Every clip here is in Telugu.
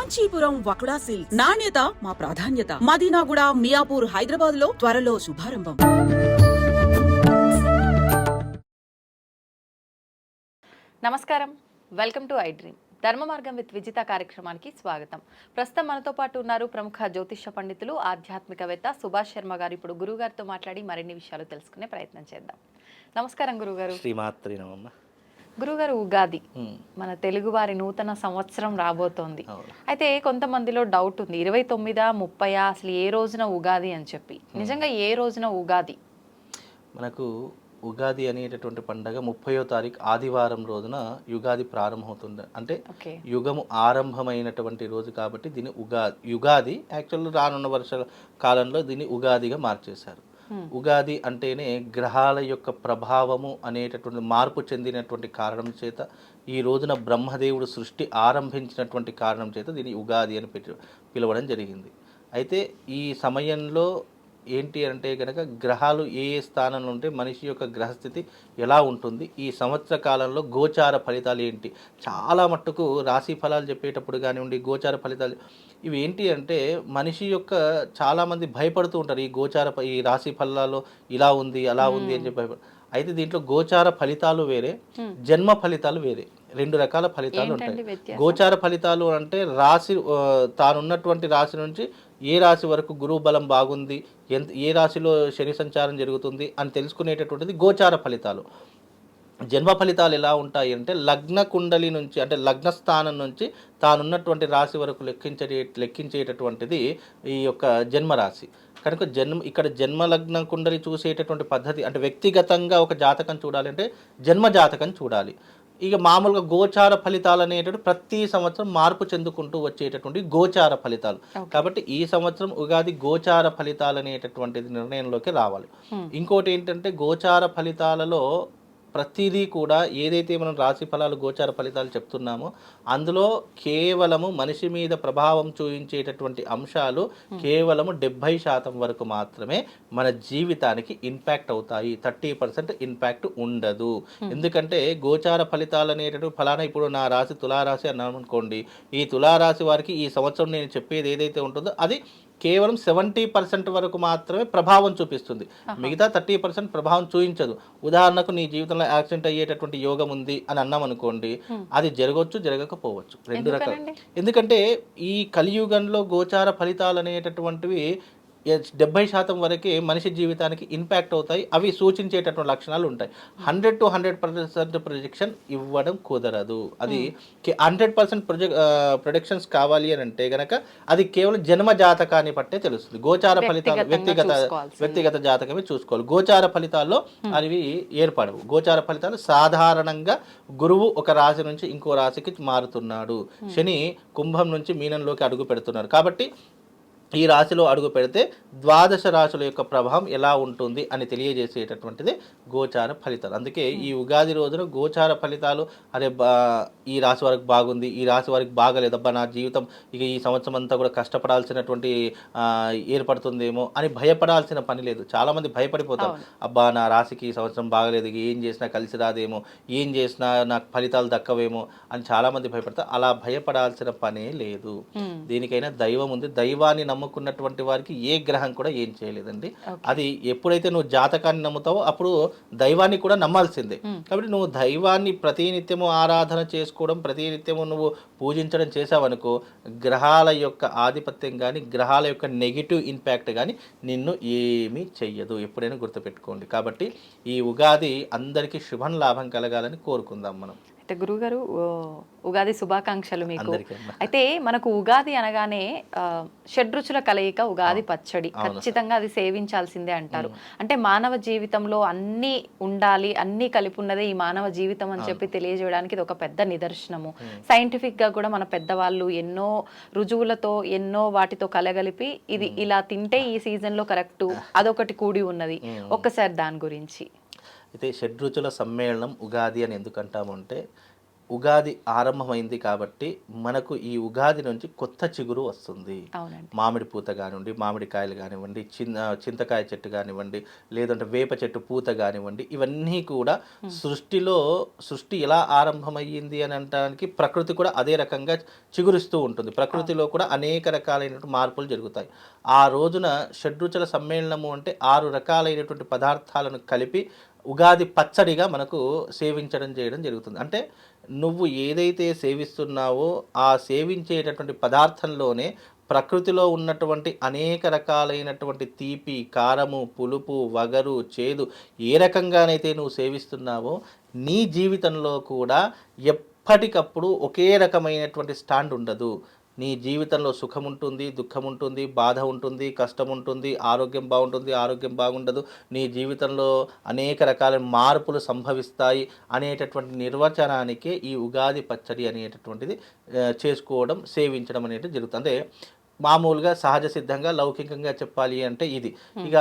కాంచీపురం వకుడా సిల్క్స్ నాణ్యత మా ప్రాధాన్యత. మదీనాగూడ, మియాపూర్, హైదరాబాద్ లో త్వరలో శుభారంభం. నమస్కారం, వెల్కమ్ టు ఐ డ్రీమ్. ధర్మ మార్గం విత్ విజిత కార్యక్రమానికి స్వాగతం. ప్రస్తుతం మనతో పాటు ఉన్నారు ప్రముఖ జ్యోతిష పండితులు, ఆధ్యాత్మికవేత్త సుభాష్ శర్మ గారు. ఇప్పుడు గురువు గారితో మాట్లాడి మరిన్ని విషయాలు తెలుసుకునే ప్రయత్నం చేద్దాం. నమస్కారం గురుగారు. శ్రీమాత్రి నమః. గురుగారు, ఉగాది మన తెలుగు వారి నూతన సంవత్సరం రాబోతోంది. అయితే కొంతమందిలో డౌట్ ఉంది, 29, 30 అసలు ఏ రోజున ఉగాది అని చెప్పి. నిజంగా ఏ రోజున ఉగాది? మనకు ఉగాది అనేటటువంటి పండగ 30వ తారీఖు ఆదివారం రోజున యుగాది ప్రారంభమవుతుంది. అంటే యుగము ఆరంభమైనటువంటి రోజు కాబట్టి దీన్ని యుగాది యాక్చువల్ రానున్న వర్ష కాలంలో దీన్ని ఉగాదిగా మార్చేశారు. ఉగాది అంటేనే గ్రహాల యొక్క ప్రభావము అనేటటువంటి మార్పు చెందినటువంటి కారణం చేత, ఈ రోజున బ్రహ్మదేవుడు సృష్టి ఆరంభించినటువంటి కారణం చేత దీన్ని ఉగాది అని పిలవడం జరిగింది. అయితే ఈ సమయంలో ఏంటి అంటే కనుక గ్రహాలు ఏ ఏ స్థానంలో ఉంటే మనిషి యొక్క గ్రహస్థితి ఎలా ఉంటుంది, ఈ సంవత్సర కాలంలో గోచార ఫలితాలు ఏంటి, చాలా మట్టుకు రాశి ఫలాలు చెప్పేటప్పుడు కానివ్వండి, గోచార ఫలితాలు ఇవి ఏంటి అంటే మనిషి యొక్క చాలామంది భయపడుతూ ఉంటారు. ఈ రాశి ఫలాల్లో ఇలా ఉంది అలా ఉంది అని చెప్పి అయితే దీంట్లో గోచార ఫలితాలు వేరే, జన్మ ఫలితాలు వేరే, రెండు రకాల ఫలితాలు ఉంటాయి. గోచార ఫలితాలు అంటే రాశి తానున్నటువంటి రాశి నుంచి ఏ రాశి వరకు గురువు బలం బాగుంది, ఏ రాశిలో శని సంచారం జరుగుతుంది అని తెలుసుకునేటటువంటిది గోచార ఫలితాలు. జన్మ ఫలితాలు ఎలా ఉంటాయి అంటే లగ్న కుండలి నుంచి, అంటే లగ్న స్థానం నుంచి తానున్నటువంటి రాశి వరకు లెక్కించేటటువంటిది ఈ యొక్క జన్మరాశి. కనుక ఇక్కడ జన్మ లగ్న కుండలి చూసేటటువంటి పద్ధతి అంటే వ్యక్తిగతంగా ఒక జాతకం చూడాలంటే జన్మ జాతకం చూడాలి. ఇక మామూలుగా గోచార ఫలితాలు అనేటువంటి ప్రతి సంవత్సరం మార్పు చెందుకుంటూ వచ్చేటటువంటి గోచార ఫలితాలు. కాబట్టి ఈ సంవత్సరం ఉగాది గోచార ఫలితాలు అనేటటువంటిది నిర్ణయంలోకి రావాలి. ఇంకోటి ఏంటంటే గోచార ఫలితాలలో ప్రతిదీ కూడా ఏదైతే మనం రాశి ఫలాలు గోచార ఫలితాలు చెప్తున్నామో అందులో కేవలము మనిషి మీద ప్రభావం చూపించేటటువంటి అంశాలు కేవలము 70% వరకు మాత్రమే మన జీవితానికి ఇంపాక్ట్ అవుతాయి. 30% ఇంపాక్ట్ ఉండదు. ఎందుకంటే గోచార ఫలితాలు అనేటటువంటి ఫలానా ఇప్పుడు నా రాశి తులారాశి అన్నాను అనుకోండి, ఈ తులారాశి వారికి ఈ సంవత్సరం నేను చెప్పేది ఏదైతే ఉంటుందో అది కేవలం 70% వరకు మాత్రమే ప్రభావం చూపిస్తుంది. మిగతా 30% ప్రభావం చూపించదు. ఉదాహరణకు నీ జీవితంలో యాక్సిడెంట్ అయ్యేటటువంటి యోగం ఉంది అని అన్నాం అనుకోండి, అది జరగవచ్చు జరగకపోవచ్చు, రెండు రకాలు. ఎందుకంటే ఈ కలియుగంలో గోచార ఫలితాలు అనేటటువంటివి 70% వరకే మనిషి జీవితానికి ఇంపాక్ట్ అవుతాయి. అవి సూచించేటటువంటి లక్షణాలు ఉంటాయి. 100 to 100% ప్రొజెక్షన్ ఇవ్వడం కుదరదు. అది 100% ప్రొజెక్షన్స్ కావాలి అని అంటే గనక అది కేవలం జన్మ జాతకాన్ని బట్టే తెలుస్తుంది. గోచార ఫలితాలు వ్యక్తిగత జాతకమే చూసుకోవాలి. గోచార ఫలితాల్లో అవి ఏర్పడవు. గోచార ఫలితాలు సాధారణంగా గురువు ఒక రాశి నుంచి ఇంకో రాశికి మారుతున్నాడు, శని కుంభం నుంచి మీనంలోకి అడుగు పెడుతున్నారు. కాబట్టి ఈ రాశిలో అడుగు పెడితే ద్వాదశ రాశుల యొక్క ప్రభావం ఎలా ఉంటుంది అని తెలియజేసేటటువంటిది గోచార ఫలితాలు. అందుకే ఈ ఉగాది రోజున గోచార ఫలితాలు అరే ఈ రాశి వారికి బాగుంది, ఈ రాశి వారికి బాగలేదబ్బా, నా జీవితం ఇక ఈ సంవత్సరం అంతా కూడా కష్టపడాల్సినటువంటి ఏర్పడుతుందేమో అని భయపడాల్సిన పని లేదు. చాలామంది భయపడిపోతారు, అబ్బా నా రాశికి ఈ సంవత్సరం బాగలేదు, ఏం చేసినా కలిసి రాదేమో, ఏం చేసినా నాకు ఫలితాలు దక్కవేమో అని చాలామంది భయపడతారు. అలా భయపడాల్సిన పనే లేదు. దీనికైనా దైవం ఉంది. దైవాన్ని నమ్ముకున్నటువంటి వారికి ఏ గ్రహం కూడా ఏం చేయలేదండి. అది ఎప్పుడైతే నువ్వు జాతకాన్ని నమ్ముతావో అప్పుడు దైవాన్ని కూడా నమ్మాల్సిందే. కాబట్టి నువ్వు దైవాన్ని ప్రతినిత్యము ఆరాధన చేసుకోవడం, ప్రతినిత్యము నువ్వు పూజించడం చేసావనుకో గ్రహాల యొక్క ఆధిపత్యం కానీ గ్రహాల యొక్క నెగిటివ్ ఇంపాక్ట్ కానీ నిన్ను ఏమీ చెయ్యదు. ఎప్పుడైనా గుర్తుపెట్టుకోండి. కాబట్టి ఈ ఉగాది అందరికీ శుభం లాభం కలగాలని కోరుకుందాం మనం. అయితే గురుగారు, ఉగాది శుభాకాంక్షలు మీకు. అయితే మనకు ఉగాది అనగానే షడ్రుచుల కలయిక ఉగాది పచ్చడి, ఖచ్చితంగా అది సేవించాల్సిందే అంటారు. అంటే మానవ జీవితంలో అన్నీ ఉండాలి, అన్నీ కలిపి ఉన్నదే ఈ మానవ జీవితం అని చెప్పి తెలియజేయడానికి ఇది ఒక పెద్ద నిదర్శనము. సైంటిఫిక్ గా కూడా మన పెద్దవాళ్ళు ఎన్నో రుజువులతో ఎన్నో వాటితో కలగలిపి ఇది ఇలా తింటే ఈ సీజన్ లో కరెక్ట్ అదొకటి కూడి ఉన్నది. ఒక్కసారి దాని గురించి. అయితే షడ్రుచుల సమ్మేళనం ఉగాది అని ఎందుకంటామంటే ఉగాది ఆరంభమైంది కాబట్టి మనకు ఈ ఉగాది నుంచి కొత్త చిగురు వస్తుంది. అవునండి. మామిడి పూత కానివ్వండి, మామిడికాయలు కానివ్వండి, చింతకాయ చెట్టు కానివ్వండి, లేదంటే వేప చెట్టు పూత కానివ్వండి, ఇవన్నీ కూడా సృష్టి ఎలా ఆరంభమయ్యింది అని అనడానికి ప్రకృతి కూడా అదే రకంగా చిగురిస్తూ ఉంటుంది. ప్రకృతిలో కూడా అనేక రకాలైనటువంటి మార్పులు జరుగుతాయి. ఆ రోజున షడ్రుచుల సమ్మేళనము అంటే 6 రకాలైనటువంటి పదార్థాలను కలిపి ఉగాది పచ్చడిగా మనకు చేయడం జరుగుతుంది. అంటే నువ్వు ఏదైతే సేవిస్తున్నావో ఆ సేవించేటటువంటి పదార్థంలోనే ప్రకృతిలో ఉన్నటువంటి అనేక రకాలైనటువంటి తీపి, కారము, పులుపు, వగరు, చేదు ఏ రకంగానైతే నువ్వు సేవిస్తున్నావో నీ జీవితంలో కూడా ఎప్పటికప్పుడు ఒకే రకమైనటువంటి స్టాండ్ ఉండదు. నీ జీవితంలో సుఖం ఉంటుంది, దుఃఖం ఉంటుంది, బాధ ఉంటుంది, కష్టం ఉంటుంది, ఆరోగ్యం బాగుంటుంది, ఆరోగ్యం బాగుండదు, నీ జీవితంలో అనేక రకాల మార్పులు సంభవిస్తాయి అనేటటువంటి నిర్వచనానికే ఈ ఉగాది పచ్చడి అనేటటువంటిది చేసుకోవడం, సేవించడం అనేది జరుగుతుంది. అంటే మామూలుగా సహజ సిద్ధంగా లౌకికంగా చెప్పాలి అంటే ఇది. ఇక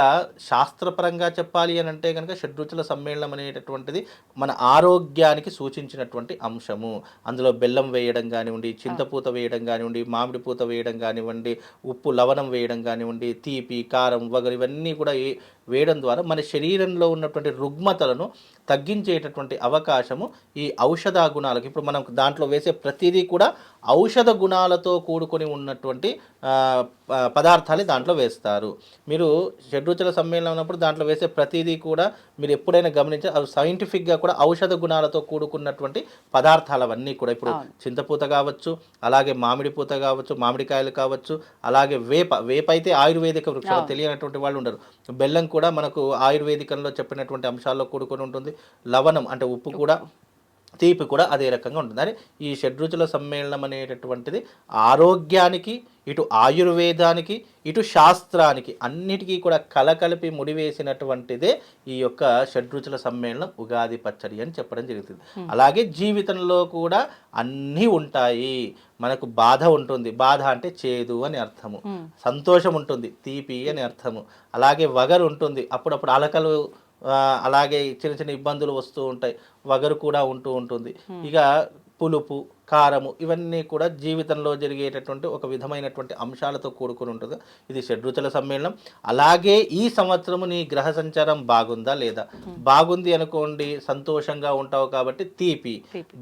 శాస్త్రపరంగా చెప్పాలి అని అంటే కనుక షడ్రుచుల సమ్మేళనం అనేటటువంటిది మన ఆరోగ్యానికి సూచించినటువంటి అంశము. అందులో బెల్లం వేయడం కానివ్వండి, చింతపూత వేయడం కానివ్వండి, మామిడి పూత వేయడం కానివ్వండి, ఉప్పు లవణం వేయడం కానివ్వండి, తీపి, కారం, వగరు ఇవన్నీ కూడా వేయడం ద్వారా మన శరీరంలో ఉన్నటువంటి రుగ్మతలను తగ్గించేటటువంటి అవకాశము ఈ ఔషధ గుణాలకు. ఇప్పుడు మనం దాంట్లో వేసే ప్రతిదీ కూడా ఔషధ గుణాలతో కూడుకొని ఉన్నటువంటి పదార్థాలు దాంట్లో వేస్తారు. మీరు షడ్రుచుల సమ్మేళనం ఉన్నప్పుడు దాంట్లో వేసే ప్రతిదీ కూడా మీరు ఎప్పుడైనా గమనించారు, అవి సైంటిఫిక్గా కూడా ఔషధ గుణాలతో కూడుకున్నటువంటి పదార్థాలు అవన్నీ కూడా. ఇప్పుడు చింతపూత కావచ్చు, అలాగే మామిడి పూత కావచ్చు, మామిడికాయలు కావచ్చు, అలాగే వేప అయితే ఆయుర్వేదిక వృక్షం, తెలియనటువంటి వాళ్ళు ఉండరు. బెల్లం కూడా మనకు ఆయుర్వేదికంలో చెప్పినటువంటి అంశాల్లో కూడుకొని ఉంటుంది. లవణం అంటే ఉప్పు కూడా, తీపి కూడా అదే రకంగా ఉంటుంది. అని ఈ షడ్రుచుల సమ్మేళనం అనేటటువంటిది ఆరోగ్యానికి, ఇటు ఆయుర్వేదానికి, ఇటు శాస్త్రానికి అన్నిటికీ కూడా కలకలిపి ముడివేసినటువంటిదే ఈ యొక్క షడ్రుచుల సమ్మేళనం ఉగాది పచ్చడి అని చెప్పడం జరుగుతుంది. అలాగే జీవితంలో కూడా అన్నీ ఉంటాయి. మనకు బాధ ఉంటుంది, బాధ అంటే చేదు అని అర్థము. సంతోషం ఉంటుంది, తీపి అని అర్థము. అలాగే వగరు ఉంటుంది, అప్పుడప్పుడు అలకలు, అలాగే చిన్న చిన్న ఇబ్బందులు వస్తూ ఉంటాయి, వగరు కూడా ఉంటూ ఉంటుంది. ఇక పులుపు, కారము ఇవన్నీ కూడా జీవితంలో జరిగేటటువంటి ఒక విధమైనటువంటి అంశాలతో కూడుకుని ఉంటుంది. ఇది షడ్రుచుల సమ్మేళనం. అలాగే ఈ సంవత్సరము నీ గ్రహ సంచారం బాగుందా లేదా? బాగుంది అనుకోండి, సంతోషంగా ఉంటావు కాబట్టి తీపి.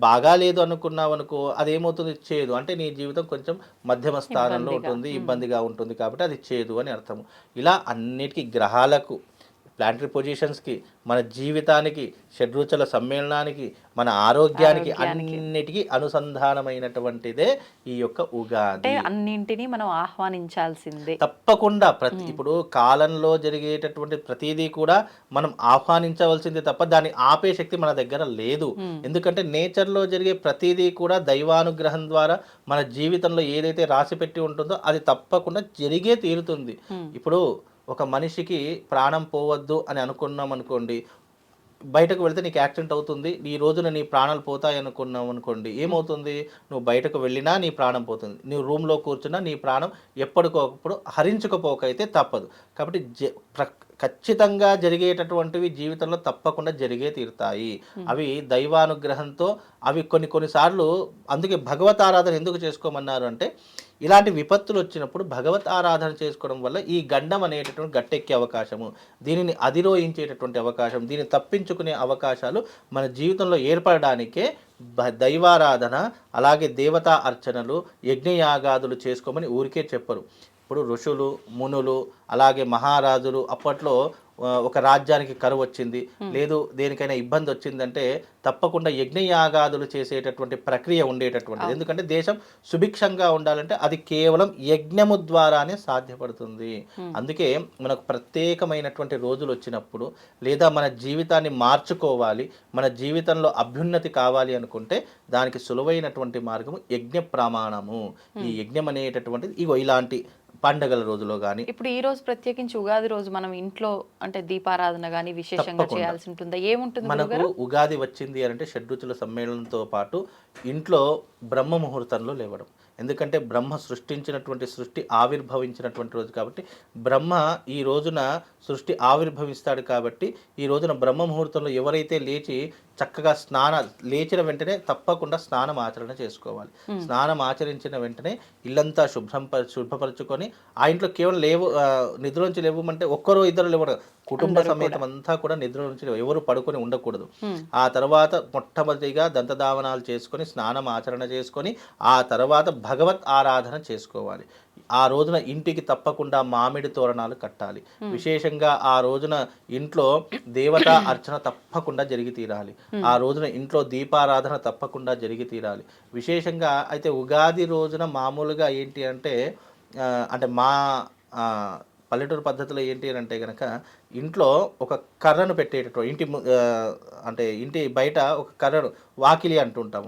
బాగా లేదు అనుకున్నావు అనుకో, అదేమవుతుంది, చేదు. అంటే నీ జీవితం కొంచెం మధ్యమ స్థానంలో ఉంటుంది, ఇబ్బందిగా ఉంటుంది కాబట్టి అది చేదు అని అర్థము. ఇలా అన్నిటికీ గ్రహాలకు, ప్లానటరీ పొజిషన్స్కి, మన జీవితానికి, షడ్రుచుల సమ్మేళనానికి, మన ఆరోగ్యానికి అన్నిటికీ అనుసంధానమైనటువంటిదే ఈ యొక్క ఉగాది. అన్నింటినీ మనం ఆహ్వానించాల్సిందే తప్పకుండా. ఇప్పుడు కాలంలో జరిగేటటువంటి ప్రతిదీ కూడా మనం ఆహ్వానించవలసిందే తప్ప దాన్ని ఆపే శక్తి మన దగ్గర లేదు. ఎందుకంటే నేచర్లో జరిగే ప్రతిదీ కూడా దైవానుగ్రహం ద్వారా మన జీవితంలో ఏదైతే రాసి పెట్టి ఉంటుందో అది తప్పకుండా జరిగే తీరుతుంది. ఇప్పుడు ఒక మనిషికి ప్రాణం పోవద్దు అని అనుకున్నాం అనుకోండి, బయటకు వెళ్తే నీకు యాక్సిడెంట్ అవుతుంది, ఈ రోజున నీ ప్రాణాలు పోతాయి అనుకున్నాం అనుకోండి, ఏమవుతుంది, నువ్వు బయటకు వెళ్ళినా నీ ప్రాణం పోతుంది, నువ్వు రూమ్లో కూర్చున్నా నీ ప్రాణం ఎప్పటికప్పుడు హరించుకపోకైతే తప్పదు. కాబట్టి ఖచ్చితంగా జరిగేటటువంటివి జీవితంలో తప్పకుండా జరిగే తీరుతాయి. అవి దైవానుగ్రహంతో, అవి కొన్నిసార్లు, అందుకే భగవత్ ఆరాధన ఎందుకు చేసుకోమన్నారు అంటే, ఇలాంటి విపత్తులు వచ్చినప్పుడు భగవత్ ఆరాధన చేసుకోవడం వల్ల ఈ గండం అనేటటువంటి గట్టెక్కే అవకాశము, దీనిని అధిరోహించేటటువంటి అవకాశం, దీన్ని తప్పించుకునే అవకాశాలు మన జీవితంలో ఏర్పడడానికే దైవారాధన, అలాగే దేవతా అర్చనలు, యజ్ఞయాగాదులు చేసుకోమని ఊరికే చెప్పరు. ఇప్పుడు ఋషులు, మునులు, అలాగే మహారాజులు అప్పట్లో ఒక రాజ్యానికి కరువు వచ్చింది, లేదు దేనికైనా ఇబ్బంది వచ్చిందంటే తప్పకుండా యజ్ఞయాగాదులు చేసేటటువంటి ప్రక్రియ ఉండేటటువంటిది. ఎందుకంటే దేశం సుభిక్షంగా ఉండాలంటే అది కేవలం యజ్ఞము ద్వారానే సాధ్యపడుతుంది. అందుకే మనకు ప్రత్యేకమైనటువంటి రోజులు వచ్చినప్పుడు, లేదా మన జీవితాన్ని మార్చుకోవాలి, మన జీవితంలో అభ్యున్నతి కావాలి అనుకుంటే దానికి సులువైనటువంటి మార్గము యజ్ఞ ప్రమాణము. ఈ యజ్ఞం అనేటటువంటిది ఇగో ఇలాంటి పండగల రోజులో కానీ. ఇప్పుడు ఈ రోజు ప్రత్యేకించి ఉగాది రోజు మనం ఇంట్లో అంటే దీపారాధన కానీ విశేషంగా చేయాల్సి ఉంటుందా? ఏముంటుంది మనకు ఉగాది వచ్చింది అంటే షడ్రుచుల సమ్మేళనంతో పాటు ఇంట్లో బ్రహ్మ ముహూర్తంలో లేవడం. ఎందుకంటే బ్రహ్మ సృష్టించినటువంటి సృష్టి ఆవిర్భవించినటువంటి రోజు కాబట్టి బ్రహ్మ ఈ రోజున సృష్టి ఆవిర్భవిస్తాడు కాబట్టి ఈ రోజున బ్రహ్మ ముహూర్తంలో ఎవరైతే లేచి చక్కగా లేచిన వెంటనే తప్పకుండా స్నానం ఆచరణ చేసుకోవాలి. స్నానం ఆచరించిన వెంటనే ఇల్లంతా శుభ్రపరచుకొని ఆ ఇంట్లో కేవలం నిద్ర నుంచి లేవమంటే ఒక్కరో ఇద్దరు లేవడం, కుటుంబ సమేతం అంతా కూడా నిద్ర నుంచి ఎవరు పడుకొని ఉండకూడదు. ఆ తర్వాత మొట్టమొదటిగా దంతధావనాలు చేసుకొని స్నానం ఆచరణ చేసుకొని ఆ తర్వాత భగవత్ ఆరాధన చేసుకోవాలి. ఆ రోజున ఇంటికి తప్పకుండా మామిడి తోరణాలు కట్టాలి. విశేషంగా ఆ రోజున ఇంట్లో దేవతా అర్చన తప్పకుండా జరిగి తీరాలి. ఆ రోజున ఇంట్లో దీపారాధన తప్పకుండా జరిగి తీరాలి. విశేషంగా అయితే ఉగాది రోజున మామూలుగా ఏంటి అంటే అంటే మా పల్లెటూరు పద్ధతిలో ఏంటి అని అంటే కనుక ఇంట్లో ఒక కర్రను పెట్టేటట్టు అంటే ఇంటి బయట ఒక కర్రను వాకిలి అంటుంటాము.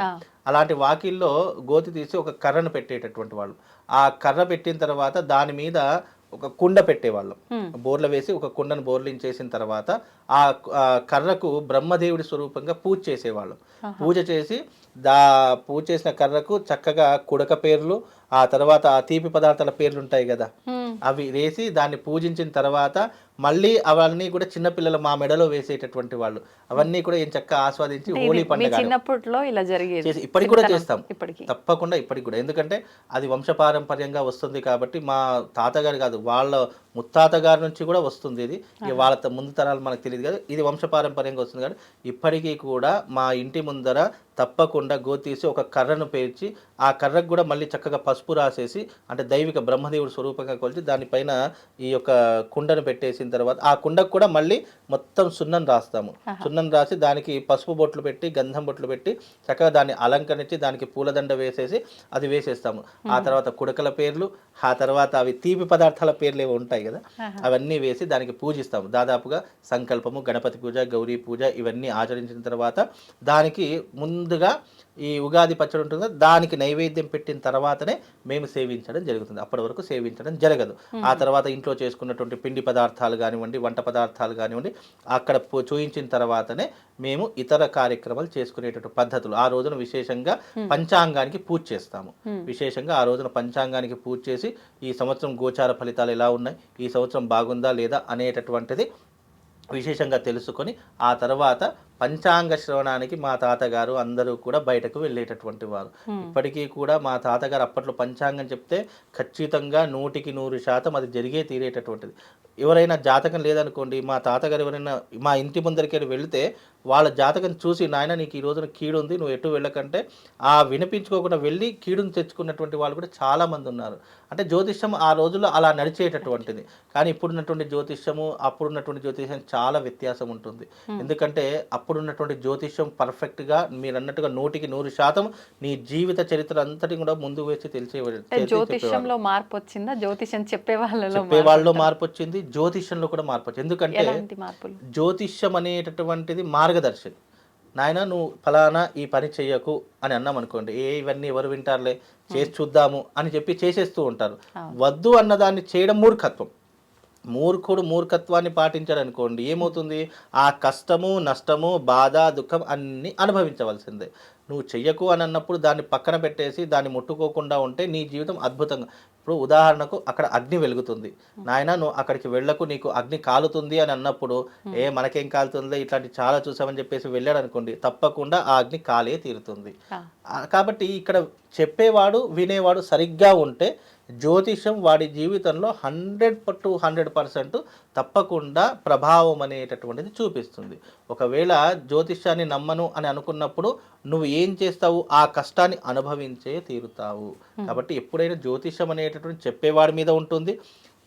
అలాంటి వాకిల్లో గోతి తీసి ఒక కర్రను పెట్టేటటువంటి వాళ్ళు. ఆ కర్ర పెట్టిన తర్వాత దాని మీద ఒక కుండ పెట్టేవాళ్ళం. బోర్ల వేసి ఒక కుండను బోర్లించేసిన తర్వాత ఆ కర్రకు బ్రహ్మదేవుడి స్వరూపంగా పూజ చేసేవాళ్ళం. పూజ చేసి పూజ చేసిన కర్రకు చక్కగా కుడక పేర్లు, ఆ తర్వాత ఆ తీపి పదార్థాల పేర్లు ఉంటాయి కదా, అవి వేసి దాన్ని పూజించిన తర్వాత మళ్ళీ అవన్నీ కూడా చిన్నపిల్లలు మా మెడలో వేసేటటువంటి వాళ్ళు అవన్నీ కూడా ఏం చక్కగా ఆస్వాదించి హోలీ పండుగ చిన్నప్పట్లో ఇలా జరిగేది. ఇప్పటికి కూడా చేస్తాం తప్పకుండా, ఇప్పటికి కూడా. ఎందుకంటే అది వంశపారంపర్యంగా వస్తుంది కాబట్టి మా తాతగారు కాదు వాళ్ళ ముత్తాత గారి నుంచి కూడా వస్తుంది. ఇది వాళ్ళ ముందు తరాలు మనకు తెలియదు కదా, ఇది వంశపారంపర్యంగా వస్తుంది కాబట్టి ఇప్పటికీ కూడా మా ఇంటి ముందర తప్పకుండా గోతీసి ఒక కర్రను పేర్చి ఆ కర్రకు కూడా మళ్ళీ చక్కగా పసుపు రాసేసి అంటే దైవిక బ్రహ్మదేవుడు స్వరూపంగా కొలిచి దానిపైన ఈ యొక్క కుండను పెట్టేసిన తర్వాత ఆ కుండకు కూడా మళ్ళీ మొత్తం సున్నం రాస్తాము. సున్నం రాసి దానికి పసుపు బొట్లు పెట్టి గంధం బొట్లు పెట్టి చక్కగా దాన్ని అలంకరించి దానికి పూలదండ వేసేసి అది వేసేస్తాము. ఆ తర్వాత కుడకల పేర్లు, ఆ తర్వాత అవి తీపి పదార్థాల పేర్లు ఏవో ఉంటాయి కదా, అవన్నీ వేసి దానికి పూజిస్తాము. దాదాపుగా సంకల్పము, గణపతి పూజ, గౌరీ పూజ ఇవన్నీ ఆచరించిన తర్వాత దానికి ముందుగా ఈ ఉగాది పచ్చడి ఉంటుంది, దానికి నైవేద్యం పెట్టిన తర్వాతనే మేము సేవించడం జరుగుతుంది. అప్పటి వరకు సేవించడం జరగదు. ఆ తర్వాత ఇంట్లో చేసుకున్నటువంటి పిండి పదార్థాలు కానివ్వండి, వంట పదార్థాలు కానివ్వండి అక్కడ చూయించిన తర్వాతనే మేము ఇతర కార్యక్రమాలు చేసుకునేటటువంటి పద్ధతులు. ఆ రోజున విశేషంగా పంచాంగానికి పూజ చేస్తాము. విశేషంగా ఆ రోజున పంచాంగానికి పూజ చేసి ఈ సంవత్సరం గోచార ఫలితాలు ఎలా ఉన్నాయి, ఈ సంవత్సరం బాగుందా లేదా అనేటటువంటిది విశేషంగా తెలుసుకొని ఆ తర్వాత పంచాంగ శ్రవణానికి మా తాతగారు అందరూ కూడా బయటకు వెళ్ళేటటువంటి వారు. ఇప్పటికీ కూడా మా తాతగారు అప్పట్లో పంచాంగం చెప్తే ఖచ్చితంగా 100% అది జరిగే తీరేటటువంటిది. ఎవరైనా జాతకం లేదనుకోండి, మా తాతగారు ఎవరైనా మా ఇంటి ముందరికి వెళితే వాళ్ళ జాతకం చూసి నాయన నీకు ఈ రోజున కీడు ఉంది, నువ్వు ఎటు వెళ్ళకంటే ఆ వినిపించుకోకుండా వెళ్ళి కీడును తెచ్చుకున్నటువంటి వాళ్ళు కూడా చాలామంది ఉన్నారు. అంటే జ్యోతిష్యం ఆ రోజుల్లో అలా నడిచేటటువంటిది. కానీ ఇప్పుడున్నటువంటి జ్యోతిష్యము అప్పుడున్నటువంటి జ్యోతిష్యం చాలా వ్యత్యాసం ఉంటుంది. ఎందుకంటే అప్పుడున్నటువంటి జ్యోతిష్యం పర్ఫెక్ట్గా మీరు అన్నట్టుగా 100% నీ జీవిత చరిత్ర అంతటి కూడా ముందు వేసి జ్యోతిష్యంలో మార్పు వచ్చిందా? జ్యోతిష్యం చెప్పేవాళ్ళలో మార్పు వచ్చింది, జ్యోతిష్యంలో కూడా మార్పు వచ్చింది. ఎందుకంటే జ్యోతిష్యం అనేటటువంటిది మార్గదర్శి. నాయన నువ్వు ఫలానా ఈ పని చెయ్యకు అని అన్నాం అనుకోండి, ఇవన్నీ ఎవరు వింటారులే చేసి చూద్దాము అని చెప్పి చేసేస్తూ ఉంటారు. వద్దు అన్నదాన్ని చేయడం మూర్ఖత్వం. మూర్ఖత్వాన్ని పాటించాడు అనుకోండి, ఏమవుతుంది? ఆ కష్టము, నష్టము, బాధ, దుఃఖం అన్నీ అనుభవించవలసిందే. నువ్వు చెయ్యకు అని అన్నప్పుడు దాన్ని పక్కన పెట్టేసి దాన్ని ముట్టుకోకుండా ఉంటే నీ జీవితం అద్భుతంగా. ఇప్పుడు ఉదాహరణకు అక్కడ అగ్ని వెలుగుతుంది, నాయన నువ్వు అక్కడికి వెళ్ళకు నీకు అగ్ని కాలుతుంది అని అన్నప్పుడు మనకేం కాలుతుందో ఇట్లాంటి చాలా చూసామని చెప్పేసి వెళ్ళాడు అనుకోండి, తప్పకుండా ఆ అగ్ని కాలే తీరుతుంది. కాబట్టి ఇక్కడ చెప్పేవాడు వినేవాడు సరిగ్గా ఉంటే జ్యోతిషం వాడి జీవితంలో 100% తప్పకుండా ప్రభావం అనేటటువంటిది చూపిస్తుంది. ఒకవేళ జ్యోతిష్యాన్ని నమ్మను అని అనుకున్నప్పుడు నువ్వు ఏం చేస్తావు? ఆ కష్టాన్ని అనుభవించే తీరుతావు. కాబట్టి ఎప్పుడైనా జ్యోతిష్యం అనేటటువంటి చెప్పేవాడి మీద ఉంటుంది,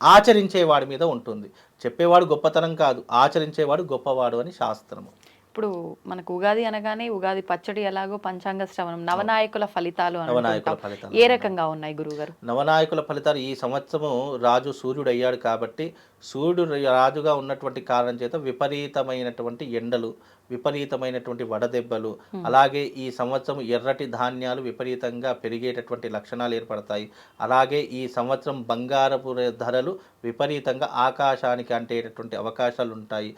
ఆచరించేవాడి మీద ఉంటుంది. చెప్పేవాడు గొప్పతనం కాదు, ఆచరించేవాడు గొప్పవాడు అని శాస్త్రము. ఇప్పుడు మనకు ఉగాది అనగానే ఉగాది పచ్చడి ఎలాగో పంచాంగ శ్రవణం, నవనాయకుల ఫలితాలు ఏ రకంగా ఉన్నాయి గురువుగారు? నవనాయకుల ఫలితాలు ఈ సంవత్సరము రాజు సూర్యుడు అయ్యాడు కాబట్టి సూర్యుడు రాజుగా ఉన్నటువంటి కారణం చేత విపరీతమైనటువంటి ఎండలు, విపరీతమైనటువంటి వడదెబ్బలు, అలాగే ఈ సంవత్సరం ఎర్రటి ధాన్యాలు విపరీతంగా పెరిగేటటువంటి లక్షణాలు ఏర్పడతాయి. అలాగే ఈ సంవత్సరం బంగారపు ధరలు విపరీతంగా ఆకాశానికి అంటేటటువంటి అవకాశాలు ఉంటాయి.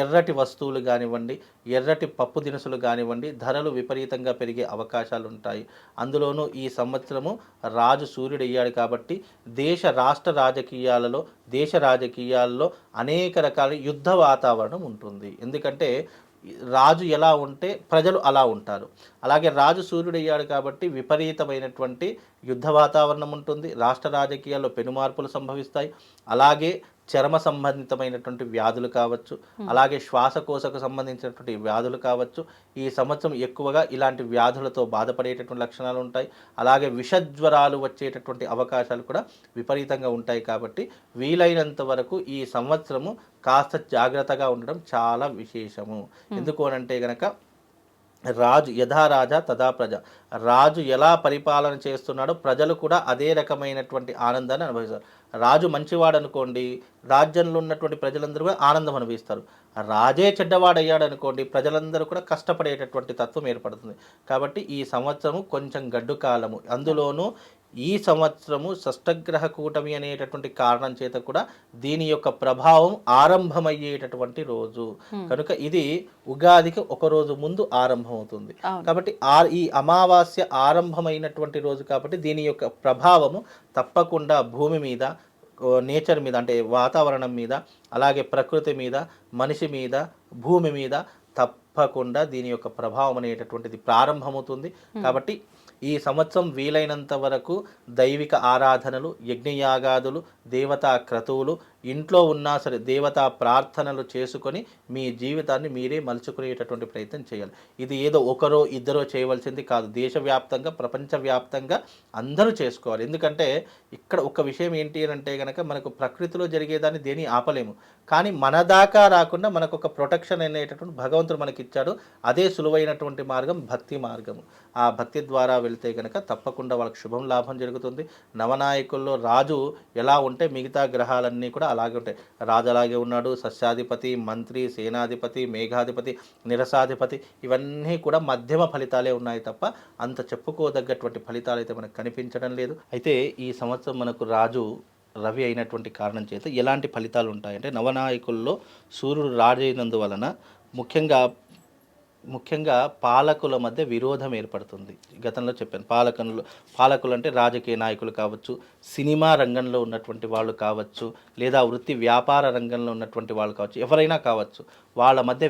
ఎర్రటి వస్తువులు కానివ్వండి, ఎర్రటి పప్పు దినుసులు కానివ్వండి, ధరలు విపరీతంగా పెరిగే అవకాశాలు ఉంటాయి. అందులోనూ ఈ సంవత్సరము రాజు సూర్యుడు అయ్యాడు కాబట్టి రాష్ట్ర రాజకీయాలలో అనేక రకాల యుద్ధ వాతావరణం ఉంటుంది. ఎందుకంటే రాజు ఎలా ఉంటే ప్రజలు అలా ఉంటారు. అలాగే రాజు సూర్యుడు అయ్యాడు కాబట్టి విపరీతమైనటువంటి యుద్ధ వాతావరణం ఉంటుంది. రాష్ట్ర రాజకీయాల్లో పెనుమార్పులు సంభవిస్తాయి. అలాగే చర్మ సంబంధితమైనటువంటి వ్యాధులు కావచ్చు, అలాగే శ్వాసకోశకు సంబంధించినటువంటి వ్యాధులు కావచ్చు. ఈ సంవత్సరం ఎక్కువగా ఇలాంటి వ్యాధులతో బాధపడేటటువంటి లక్షణాలు ఉంటాయి. అలాగే విషజ్వరాలు వచ్చేటటువంటి అవకాశాలు కూడా విపరీతంగా ఉంటాయి. కాబట్టి వీలైనంత వరకు ఈ సంవత్సరము కాస్త జాగ్రత్తగా ఉండడం చాలా విశేషము. ఎందుకు అనంటే గనక రాజు యథా రాజా తథా ప్రజ, రాజు ఎలా పరిపాలన చేస్తున్నాడో ప్రజలు కూడా అదే రకమైనటువంటి ఆనందాన్ని అనుభవిస్తారు. రాజు మంచివాడు అనుకోండి, రాజ్యంలో ఉన్నటువంటి ప్రజలందరూ కూడా ఆనందం అనుభవిస్తారు. రాజే చెడ్డవాడయ్యాడు అనుకోండి, ప్రజలందరూ కూడా కష్టపడేటటువంటి తత్వం ఏర్పడుతుంది. కాబట్టి ఈ సంవత్సరము కొంచెం గడ్డు కాలము. అందులోనూ ఈ సంవత్సరము షష్టగ్రహ కూటమి అనేటటువంటి కారణం చేత కూడా దీని యొక్క ప్రభావం ఆరంభమయ్యేటటువంటి రోజు కనుక ఇది ఉగాదికి ఒక రోజు ముందు ఆరంభమవుతుంది. కాబట్టి ఈ అమావాస్య ఆరంభమైనటువంటి రోజు కాబట్టి దీని యొక్క ప్రభావము తప్పకుండా భూమి మీద, నేచర్ మీద అంటే వాతావరణం మీద, అలాగే ప్రకృతి మీద, మనిషి మీద, భూమి మీద తప్పకుండా దీని యొక్క ప్రభావం అనేటటువంటిది ప్రారంభమవుతుంది. కాబట్టి ఈ సంవత్సరం వీలైనంత వరకు దైవిక ఆరాధనలు, యజ్ఞయాగాదులు, దేవతా క్రతువులు ఇంట్లో ఉన్నా సరే దేవతా ప్రార్థనలు చేసుకొని మీ జీవితాన్ని మీరే మలుచుకునేటటువంటి ప్రయత్నం చేయాలి. ఇది ఏదో ఒకరో ఇద్దరో చేయవలసింది కాదు. దేశవ్యాప్తంగా, ప్రపంచవ్యాప్తంగా అందరూ చేసుకోవాలి. ఎందుకంటే ఇక్కడ ఒక విషయం ఏంటి అని అంటే కనుక మనకు ప్రకృతిలో జరిగేదాన్ని దేని ఆపలేము. కానీ మన దాకా రాకుండా మనకు ఒక ప్రొటెక్షన్ అనేటటువంటి భగవంతుడు మనకి ఇచ్చాడు. అదే సులువైనటువంటి మార్గం భక్తి మార్గము. ఆ భక్తి ద్వారా వెళ్తే కనుక తప్పకుండా వాళ్ళకి శుభం లాభం జరుగుతుంది. నవనాయకుల్లో రాజు ఎలా ఉంటే మిగతా గ్రహాలన్నీ కూడా అలాగే ఉంటాయి. రాజు అలాగే ఉన్నాడు. సస్యాధిపతి, మంత్రి, సేనాధిపతి, మేఘాధిపతి, నిరసాధిపతి ఇవన్నీ కూడా మధ్యమ ఫలితాలే ఉన్నాయి తప్ప అంత చెప్పుకోదగ్గటువంటి ఫలితాలు అయితే మనకు కనిపించడం లేదు. అయితే ఈ సంవత్సరం మనకు రాజు రవి అయినటువంటి కారణం చేత ఎలాంటి ఫలితాలు ఉంటాయంటే నవనాయకుల్లో సూర్యుడు రాజైనందువలన ముఖ్యంగా పాలకుల మధ్య విరోధం ఏర్పడుతుంది. గతంలో చెప్పాను, పాలకులు అంటే రాజకీయ నాయకులు కావచ్చు, సినిమా రంగంలో ఉన్నటువంటి వాళ్ళు కావచ్చు, లేదా వృత్తి వ్యాపార రంగంలో ఉన్నటువంటి వాళ్ళు కావచ్చు, ఎవరైనా కావచ్చు, వాళ్ళ మధ్య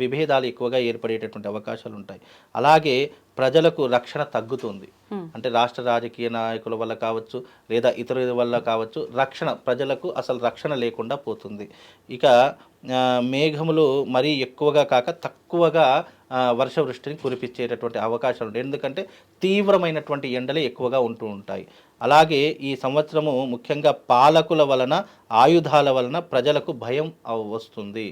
విభేదాలు ఎక్కువగా ఏర్పడేటటువంటి అవకాశాలు ఉంటాయి. అలాగే ప్రజలకు రక్షణ తగ్గుతుంది. అంటే రాష్ట్ర రాజకీయ నాయకుల వల్ల కావచ్చు, లేదా ఇతరుల వల్ల కావచ్చు, ప్రజలకు అసలు రక్షణ లేకుండా పోతుంది. ఇక మేఘములు మరీ ఎక్కువగా కాక తక్కువగా వర్షవృష్టిని కురిపించేటటువంటి అవకాశాలు ఉంటాయి. ఎందుకంటే తీవ్రమైనటువంటి ఎండలే ఎక్కువగా ఉంటూ ఉంటాయి. అలాగే ఈ సంవత్సరము ముఖ్యంగా పాలకుల వలన, ఆయుధాల వలన ప్రజలకు భయం వస్తుంది.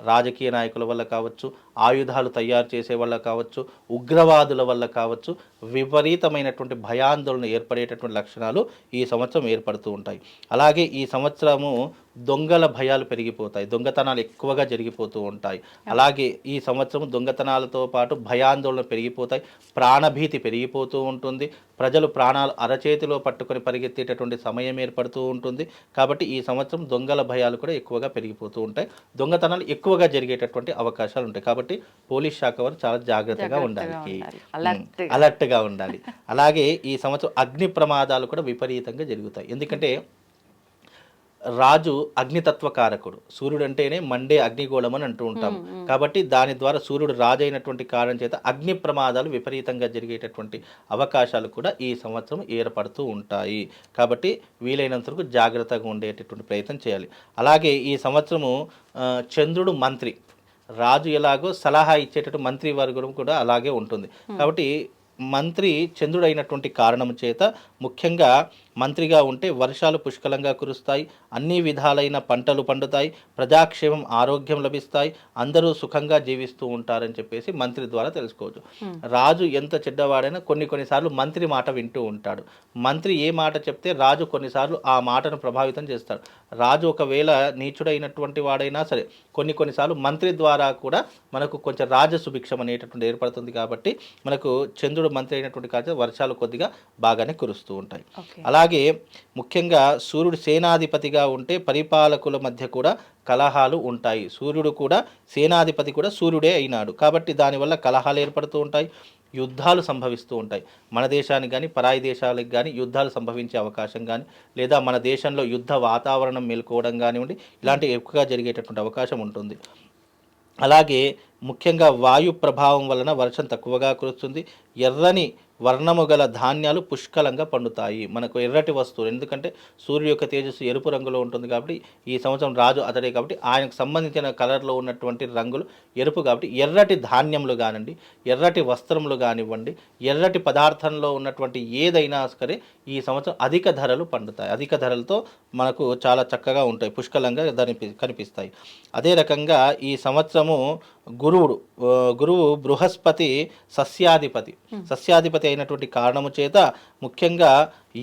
రాజకీయ నాయకుల వల్ల కావచ్చు, ఆయుధాలు తయారు చేసే వల్ల కావచ్చు, ఉగ్రవాదుల వల్ల కావచ్చు, విపరీతమైనటువంటి భయాందోళన ఏర్పడేటటువంటి లక్షణాలు ఈ సంవత్సరం ఏర్పడుతూ ఉంటాయి. అలాగే ఈ సంవత్సరము దొంగల భయాలు పెరిగిపోతాయి, దొంగతనాలు ఎక్కువగా జరిగిపోతూ ఉంటాయి. అలాగే ఈ సంవత్సరం దొంగతనాలతో పాటు భయాందోళన పెరిగిపోతాయి, ప్రాణభీతి పెరిగిపోతూ ఉంటుంది. ప్రజలు ప్రాణాలు అరచేతిలో పట్టుకొని పరిగెత్తేటటువంటి సమయం ఏర్పడుతూ ఉంటుంది. కాబట్టి ఈ సంవత్సరం దొంగల భయాలు కూడా ఎక్కువగా పెరిగిపోతూ ఉంటాయి, దొంగతనాలు ఎక్కువగా జరిగేటటువంటి అవకాశాలు ఉంటాయి. కాబట్టి పోలీస్ శాఖ వారు చాలా జాగ్రత్తగా ఉండాలి, అలర్ట్గా ఉండాలి. అలాగే ఈ సంవత్సరం అగ్ని ప్రమాదాలు కూడా విపరీతంగా జరుగుతాయి. ఎందుకంటే రాజు అగ్నితత్వకారకుడు. సూర్యుడు అంటేనే మండే అగ్నిగోళం అని అంటూ ఉంటాం. కాబట్టి దాని ద్వారా సూర్యుడు రాజు అయినటువంటి కారణం చేత అగ్ని ప్రమాదాలు విపరీతంగా జరిగేటటువంటి అవకాశాలు కూడా ఈ సంవత్సరం ఏర్పడుతూ ఉంటాయి. కాబట్టి వీలైనంత వరకు జాగ్రత్తగా ఉండేటటువంటి ప్రయత్నం చేయాలి. అలాగే ఈ సంవత్సరము చంద్రుడు మంత్రి, రాజు ఎలాగో సలహా ఇచ్చేటట్టు మంత్రి వర్గం కూడా అలాగే ఉంటుంది. కాబట్టి మంత్రి చంద్రుడైనటువంటి కారణం చేత ముఖ్యంగా మంత్రిగా ఉంటే వర్షాలు పుష్కలంగా కురుస్తాయి, అన్ని విధాలైన పంటలు పండుతాయి, ప్రజాక్షేమం ఆరోగ్యం లభిస్తాయి, అందరూ సుఖంగా జీవిస్తూ ఉంటారని చెప్పేసి మంత్రి ద్వారా తెలుసుకోవచ్చు. రాజు ఎంత చెడ్డవాడైనా కొన్నిసార్లు మంత్రి మాట వింటూ ఉంటాడు. మంత్రి ఏ మాట చెప్తే రాజు కొన్నిసార్లు ఆ మాటను ప్రభావితం చేస్తాడు. రాజు ఒకవేళ నీచుడైనటువంటి వాడైనా సరే కొన్నిసార్లు మంత్రి ద్వారా కూడా మనకు కొంచెం రాజసుభిక్షం అనేటటువంటి ఏర్పడుతుంది. కాబట్టి మనకు చంద్రుడు మంత్రి అయినటువంటి కాదు వర్షాలు కొద్దిగా బాగానే కురుస్తూ ఉంటాయి. అలాగే ముఖ్యంగా సూర్యుడు సేనాధిపతిగా ఉంటే పరిపాలకుల మధ్య కూడా కలహాలు ఉంటాయి. సూర్యుడు కూడా సేనాధిపతి కూడా సూర్యుడే అయినాడు కాబట్టి దానివల్ల కలహాలు ఏర్పడుతూ ఉంటాయి, యుద్ధాలు సంభవిస్తూ ఉంటాయి. మన దేశానికి కానీ పరాయి దేశాలకు కానీ యుద్ధాలు సంభవించే అవకాశం కానీ లేదా మన దేశంలో యుద్ధ వాతావరణం మేల్కోవడం కానివ్వండి ఇలాంటివి ఎక్కువగా జరిగేటటువంటి అవకాశం ఉంటుంది. అలాగే ముఖ్యంగా వాయు ప్రభావం వలన వర్షం తక్కువగా కురుస్తుంది. ఎర్రని వర్ణము గల ధాన్యాలు పుష్కలంగా పండుతాయి. మనకు ఎర్రటి వస్తువులు, ఎందుకంటే సూర్యుడు యొక్క తేజస్సు ఎరుపు రంగులో ఉంటుంది కాబట్టి ఈ సంవత్సరం రాజు అతడే కాబట్టి ఆయనకు సంబంధించిన కలర్లో ఉన్నటువంటి రంగులు ఎరుపు కాబట్టి ఎర్రటి ధాన్యములు కానివ్వండి, ఎర్రటి వస్త్రములు కానివ్వండి, ఎర్రటి పదార్థంలో ఉన్నటువంటి ఏదైనా సరే ఈ సంవత్సరం అధిక ధరలు పండుతాయి. అధిక ధరలతో మనకు చాలా చక్కగా ఉంటాయి, పుష్కలంగా కనిపిస్తాయి. అదే రకంగా ఈ సంవత్సరము గురువు బృహస్పతి సస్యాధిపతి అయినటువంటి కారణము చేత ముఖ్యంగా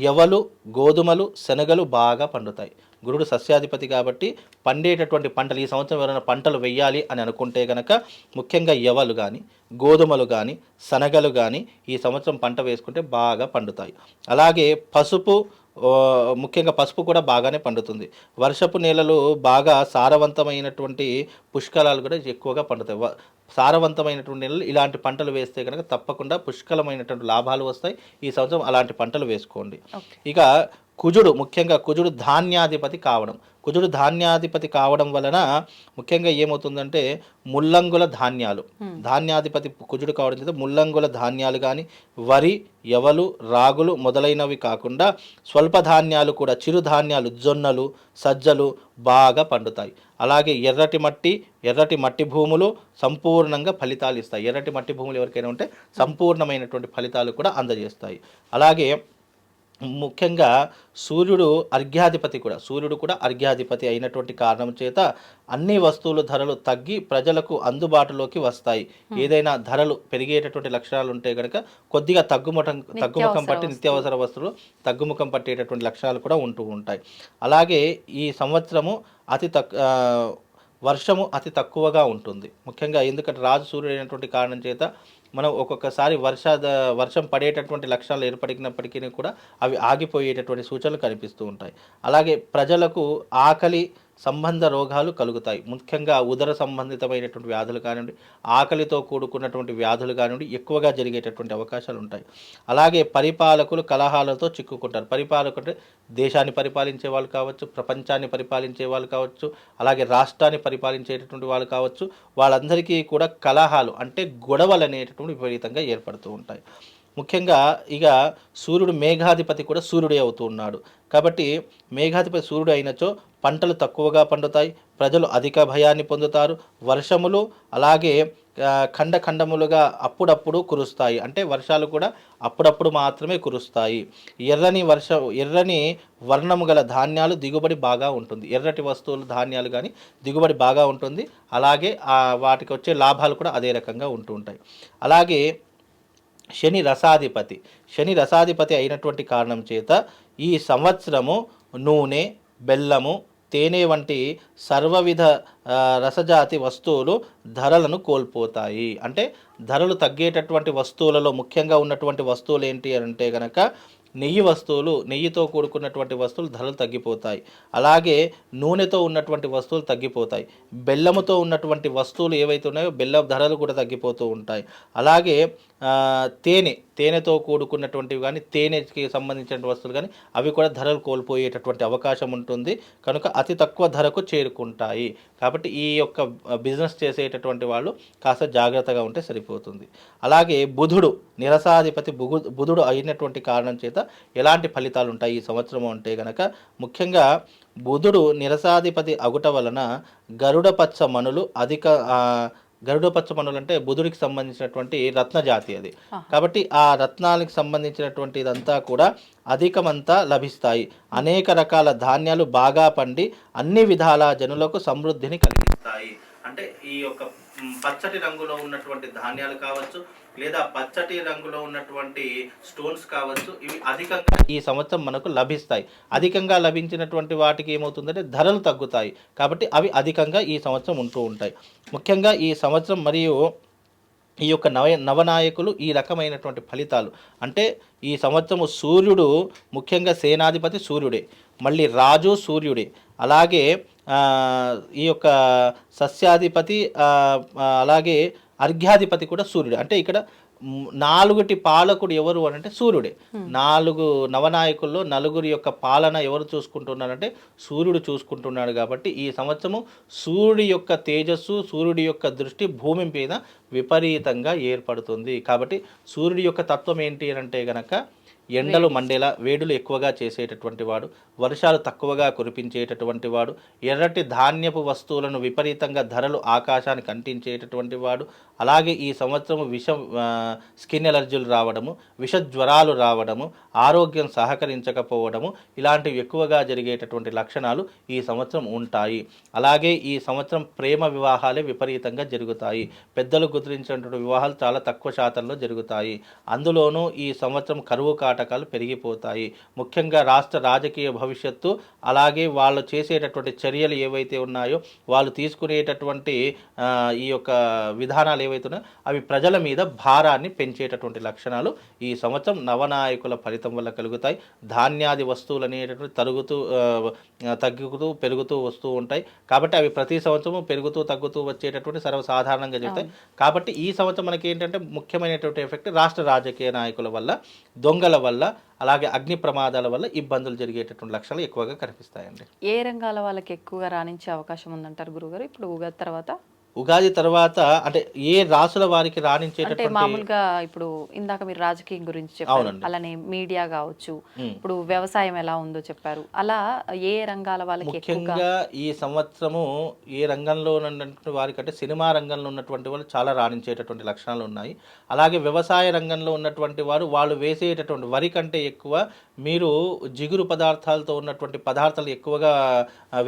యవలు, గోధుమలు, శనగలు బాగా పండుతాయి. గురుడు సస్యాధిపతి కాబట్టి పండేటటువంటి పంటలు ఈ సంవత్సరం ఎవరైనా పంటలు వేయాలి అని అనుకుంటే కనుక ముఖ్యంగా యవలు కానీ, గోధుమలు కానీ, శనగలు కానీ ఈ సంవత్సరం పంట వేసుకుంటే బాగా పండుతాయి. అలాగే ముఖ్యంగా పసుపు కూడా బాగానే పండుతుంది. వర్షపు నేలలు బాగా సారవంతమైనటువంటి పుష్కలాలు కూడా ఎక్కువగా పండుతాయి. సారవంతమైనటువంటి నేలలు ఇలాంటి పంటలు వేస్తే కనుక తప్పకుండా పుష్కలమైనటువంటి లాభాలు వస్తాయి. ఈ సంవత్సరం అలాంటి పంటలు వేసుకోండి. ఇక ముఖ్యంగా కుజుడు ధాన్యాధిపతి కావడం వలన ముఖ్యంగా ఏమవుతుందంటే ముల్లంగుల ధాన్యాధిపతి కుజుడు కావడం చేత ముల్లంగుల ధాన్యాలు కానీ, వరి, యవలు, రాగులు మొదలైనవి కాకుండా స్వల్ప ధాన్యాలు కూడా చిరుధాన్యాలు, జొన్నలు, సజ్జలు బాగా పండుతాయి. అలాగే ఎర్రటి మట్టి భూములు సంపూర్ణంగా ఫలితాలు ఇస్తాయి. ఎర్రటి మట్టి భూములు ఎవరికైనా ఉంటే సంపూర్ణమైనటువంటి ఫలితాలు కూడా అందజేస్తాయి. అలాగే ముఖ్యంగా సూర్యుడు కూడా అర్ఘ్యాధిపతి అయినటువంటి కారణం చేత అన్ని వస్తువుల ధరలు తగ్గి ప్రజలకు అందుబాటులోకి వస్తాయి. ఏదైనా ధరలు పెరిగేటటువంటి లక్షణాలు ఉంటే కనుక కొద్దిగా తగ్గుముఖం పట్టి నిత్యావసర వస్తువులు తగ్గుముఖం పట్టేటటువంటి లక్షణాలు కూడా ఉంటూ ఉంటాయి. అలాగే ఈ సంవత్సరము వర్షము అతి తక్కువగా ఉంటుంది. ముఖ్యంగా ఎందుకంటే రాజు సూర్యుడు అయినటువంటి కారణం చేత మనం ఒక్కొక్కసారి వర్షం పడేటటువంటి లక్షణాలు ఏర్పడినప్పటికీ కూడా అవి ఆగిపోయేటటువంటి సూచనలు కనిపిస్తూ ఉంటాయి. అలాగే ప్రజలకు ఆకలి సంబంధ రోగాలు కలుగుతాయి. ముఖ్యంగా ఉదర సంబంధితమైనటువంటి వ్యాధులు కానివ్వండి, ఆకలితో కూడుకున్నటువంటి వ్యాధులు కానివ్వండి ఎక్కువగా జరిగేటటువంటి అవకాశాలు ఉంటాయి. అలాగే పరిపాలకులు కలహాలతో చిక్కుకుంటారు. పరిపాలకులు అంటే దేశాన్ని పరిపాలించే వాళ్ళు కావచ్చు, ప్రపంచాన్ని పరిపాలించే వాళ్ళు కావచ్చు, అలాగే రాష్ట్రాన్ని పరిపాలించేటటువంటి వాళ్ళు కావచ్చు, వాళ్ళందరికీ కూడా కలహాలు అంటే గొడవలు అనేటటువంటి విపరీతంగా ఏర్పడుతూ ఉంటాయి. ముఖ్యంగా ఇక సూర్యుడు మేఘాధిపతి కూడా సూర్యుడే అవుతూ ఉన్నాడు కాబట్టి మేఘాధిపతి సూర్యుడు అయినచో పంటలు తక్కువగా పండుతాయి, ప్రజలు అధిక భయాన్ని పొందుతారు, వర్షములు అలాగే ఖండములుగా అప్పుడప్పుడు కురుస్తాయి. అంటే వర్షాలు కూడా అప్పుడప్పుడు మాత్రమే కురుస్తాయి. ఎర్రని వర్ణము గల ధాన్యాలు దిగుబడి బాగా ఉంటుంది. ఎర్రటి వస్తువులు ధాన్యాలు కానీ దిగుబడి బాగా ఉంటుంది. అలాగే వాటికి వచ్చే లాభాలు కూడా అదే రకంగా ఉంటూ ఉంటాయి. అలాగే శని రసాధిపతి అయినటువంటి కారణం చేత ఈ సంవత్సరము నూనె, బెల్లము, తేనె వంటి సర్వవిధ రసజాతి వస్తువులు ధరలను కోల్పోతాయి. అంటే ధరలు తగ్గేటటువంటి వస్తువులలో ముఖ్యంగా ఉన్నటువంటి వస్తువులు ఏంటి అంటే కనుక నెయ్యితో కూడుకున్నటువంటి వస్తువులు ధరలు తగ్గిపోతాయి. అలాగే నూనెతో ఉన్నటువంటి వస్తువులు తగ్గిపోతాయి. బెల్లముతో ఉన్నటువంటి వస్తువులు ఏవైతే ఉన్నాయో బెల్లం ధరలు కూడా తగ్గిపోతూ ఉంటాయి. అలాగే తేనెతో కూడుకున్నటువంటివి కానీ తేనెకి సంబంధించిన వస్తువులు కానీ అవి కూడా ధరలు కోల్పోయేటటువంటి అవకాశం ఉంటుంది. కనుక అతి తక్కువ ధరకు చేరుకుంటాయి. కాబట్టి ఈ యొక్క బిజినెస్ చేసేటటువంటి వాళ్ళు కాస్త జాగ్రత్తగా ఉంటే సరిపోతుంది. అలాగే నిరసాధిపతి బుధుడు అయినటువంటి కారణం చేత ఎలాంటి ఫలితాలు ఉంటాయి ఈ సంవత్సరం అంటే కనుక ముఖ్యంగా బుధుడు నిరసాధిపతి అగుట వలన గరుడ పచ్చ మనులు గరుడపచ్చ మనులు అంటే బుధుడికి సంబంధించినటువంటి రత్న జాతి అది. కాబట్టి ఆ రత్నాలకు సంబంధించినటువంటి ఇదంతా కూడా అధికమంతా లభిస్తాయి. అనేక రకాల ధాన్యాలు బాగా పండి అన్ని విధాల జనులకు సమృద్ధిని కలిగిస్తాయి. అంటే ఈ యొక్క పచ్చటి రంగులో ఉన్నటువంటి ధాన్యాలు కావచ్చు, లేదా పచ్చటి రంగులో ఉన్నటువంటి స్టోన్స్ కావచ్చు, ఇవి అధికంగా ఈ సంవత్సరం మనకు లభిస్తాయి. అధికంగా లభించినటువంటి వాటికి ఏమవుతుందంటే ధరలు తగ్గుతాయి. కాబట్టి అవి అధికంగా ఈ సంవత్సరం ఉంటూ ఉంటాయి. ముఖ్యంగా ఈ సంవత్సరం మరియు ఈ యొక్క నవనాయకులు ఈ రకమైనటువంటి ఫలితాలు అంటే ఈ సంవత్సరము సూర్యుడు ముఖ్యంగా సేనాధిపతి సూర్యుడే, మళ్ళీ రాజు సూర్యుడే, అలాగే ఈ యొక్క సస్యాధిపతి అలాగే అర్ఘ్యాధిపతి కూడా సూర్యుడు. అంటే ఇక్కడ 4 పాలకుడు ఎవరు అని అంటే సూర్యుడే. 4 నవనాయకుల్లో 4 యొక్క పాలన ఎవరు చూసుకుంటున్నారంటే సూర్యుడు చూసుకుంటున్నాడు. కాబట్టి ఈ సంవత్సరము సూర్యుడి యొక్క తేజస్సు, సూర్యుడి యొక్క దృష్టి భూమి మీద విపరీతంగా ఏర్పడుతుంది. కాబట్టి సూర్యుడి యొక్క తత్వం ఏంటి అని అంటే గనక ఎండలు మండేలా వేడులు ఎక్కువగా చేసేటటువంటి వాడు, వర్షాలు తక్కువగా కురిపించేటటువంటి వాడు, ఎర్రటి ధాన్యపు వస్తువులను విపరీతంగా ధరలు ఆకాశానికి అంటించేటటువంటి వాడు, అలాగే ఈ సంవత్సరం స్కిన్ ఎలర్జీలు రావడము, విష జ్వరాలు రావడము, ఆరోగ్యం సహకరించకపోవడము, ఇలాంటివి ఎక్కువగా జరిగేటటువంటి లక్షణాలు ఈ సంవత్సరం ఉంటాయి. అలాగే ఈ సంవత్సరం ప్రేమ వివాహాలే విపరీతంగా జరుగుతాయి. పెద్దలు గుర్తించినటువంటి వివాహాలు చాలా తక్కువ శాతంలో జరుగుతాయి. అందులోనూ ఈ సంవత్సరం కరువు కాటకాలు పెరిగిపోతాయి. ముఖ్యంగా రాష్ట్ర రాజకీయ భవిష్యత్తు, అలాగే వాళ్ళు చేసేటటువంటి చర్యలు ఏవైతే ఉన్నాయో, వాళ్ళు తీసుకునేటటువంటి ఈ యొక్క విధానాలు ఏవైతే ఉన్నాయో అవి ప్రజల మీద భారాన్ని పెంచేటటువంటి లక్షణాలు ఈ సంవత్సరం నవనాయకుల ఫలితం వల్ల కలుగుతాయి. ధాన్యాది వస్తువులు అనేటటువంటి తగ్గుతూ పెరుగుతూ వస్తూ ఉంటాయి. కాబట్టి అవి ప్రతి సంవత్సరం పెరుగుతూ తగ్గుతూ వచ్చేటటువంటి సర్వసాధారణంగా జరుగుతాయి. కాబట్టి ఈ సంవత్సరం మనకి ఏంటంటే ముఖ్యమైనటువంటి ఎఫెక్ట్ రాష్ట్ర రాజకీయ నాయకుల వల్ల, దొంగల వల్ల, అలాగే అగ్ని ప్రమాదాల వల్ల ఇబ్బందులు జరిగేటటువంటి లక్షణాలు ఎక్కువగా కనిపిస్తాయండి. ఏ రంగాల వాళ్ళకి ఎక్కువగా రాణించే అవకాశం ఉందంటారు గురుగారు ఇప్పుడు ఉగాది తర్వాత? ఉగాది తర్వాత అంటే ఏ రాసుల వారికి రాణించేటటువంటి మామూలుగా ఇప్పుడు ఇందాక మీరు రాజకీయం గురించి చెప్పారు, అలానే మీడియా కావచ్చు, ఇప్పుడు వ్యవసాయం ఎలా ఉందో చెప్పారు, అలా ఏ రంగాల వాళ్ళకి ముఖ్యంగా ఈ సంవత్సరము ఏ రంగంలో ఉన్నటువంటి వారికి అంటే సినిమా రంగంలో ఉన్నటువంటి వాళ్ళు చాలా రాణించేటటువంటి లక్షణాలు ఉన్నాయి. అలాగే వ్యవసాయ రంగంలో ఉన్నటువంటి వారు వాళ్ళు వేసేటటువంటి వరి కంటే ఎక్కువ మీరు జిగురు పదార్థాలతో ఉన్నటువంటి పదార్థాలు ఎక్కువగా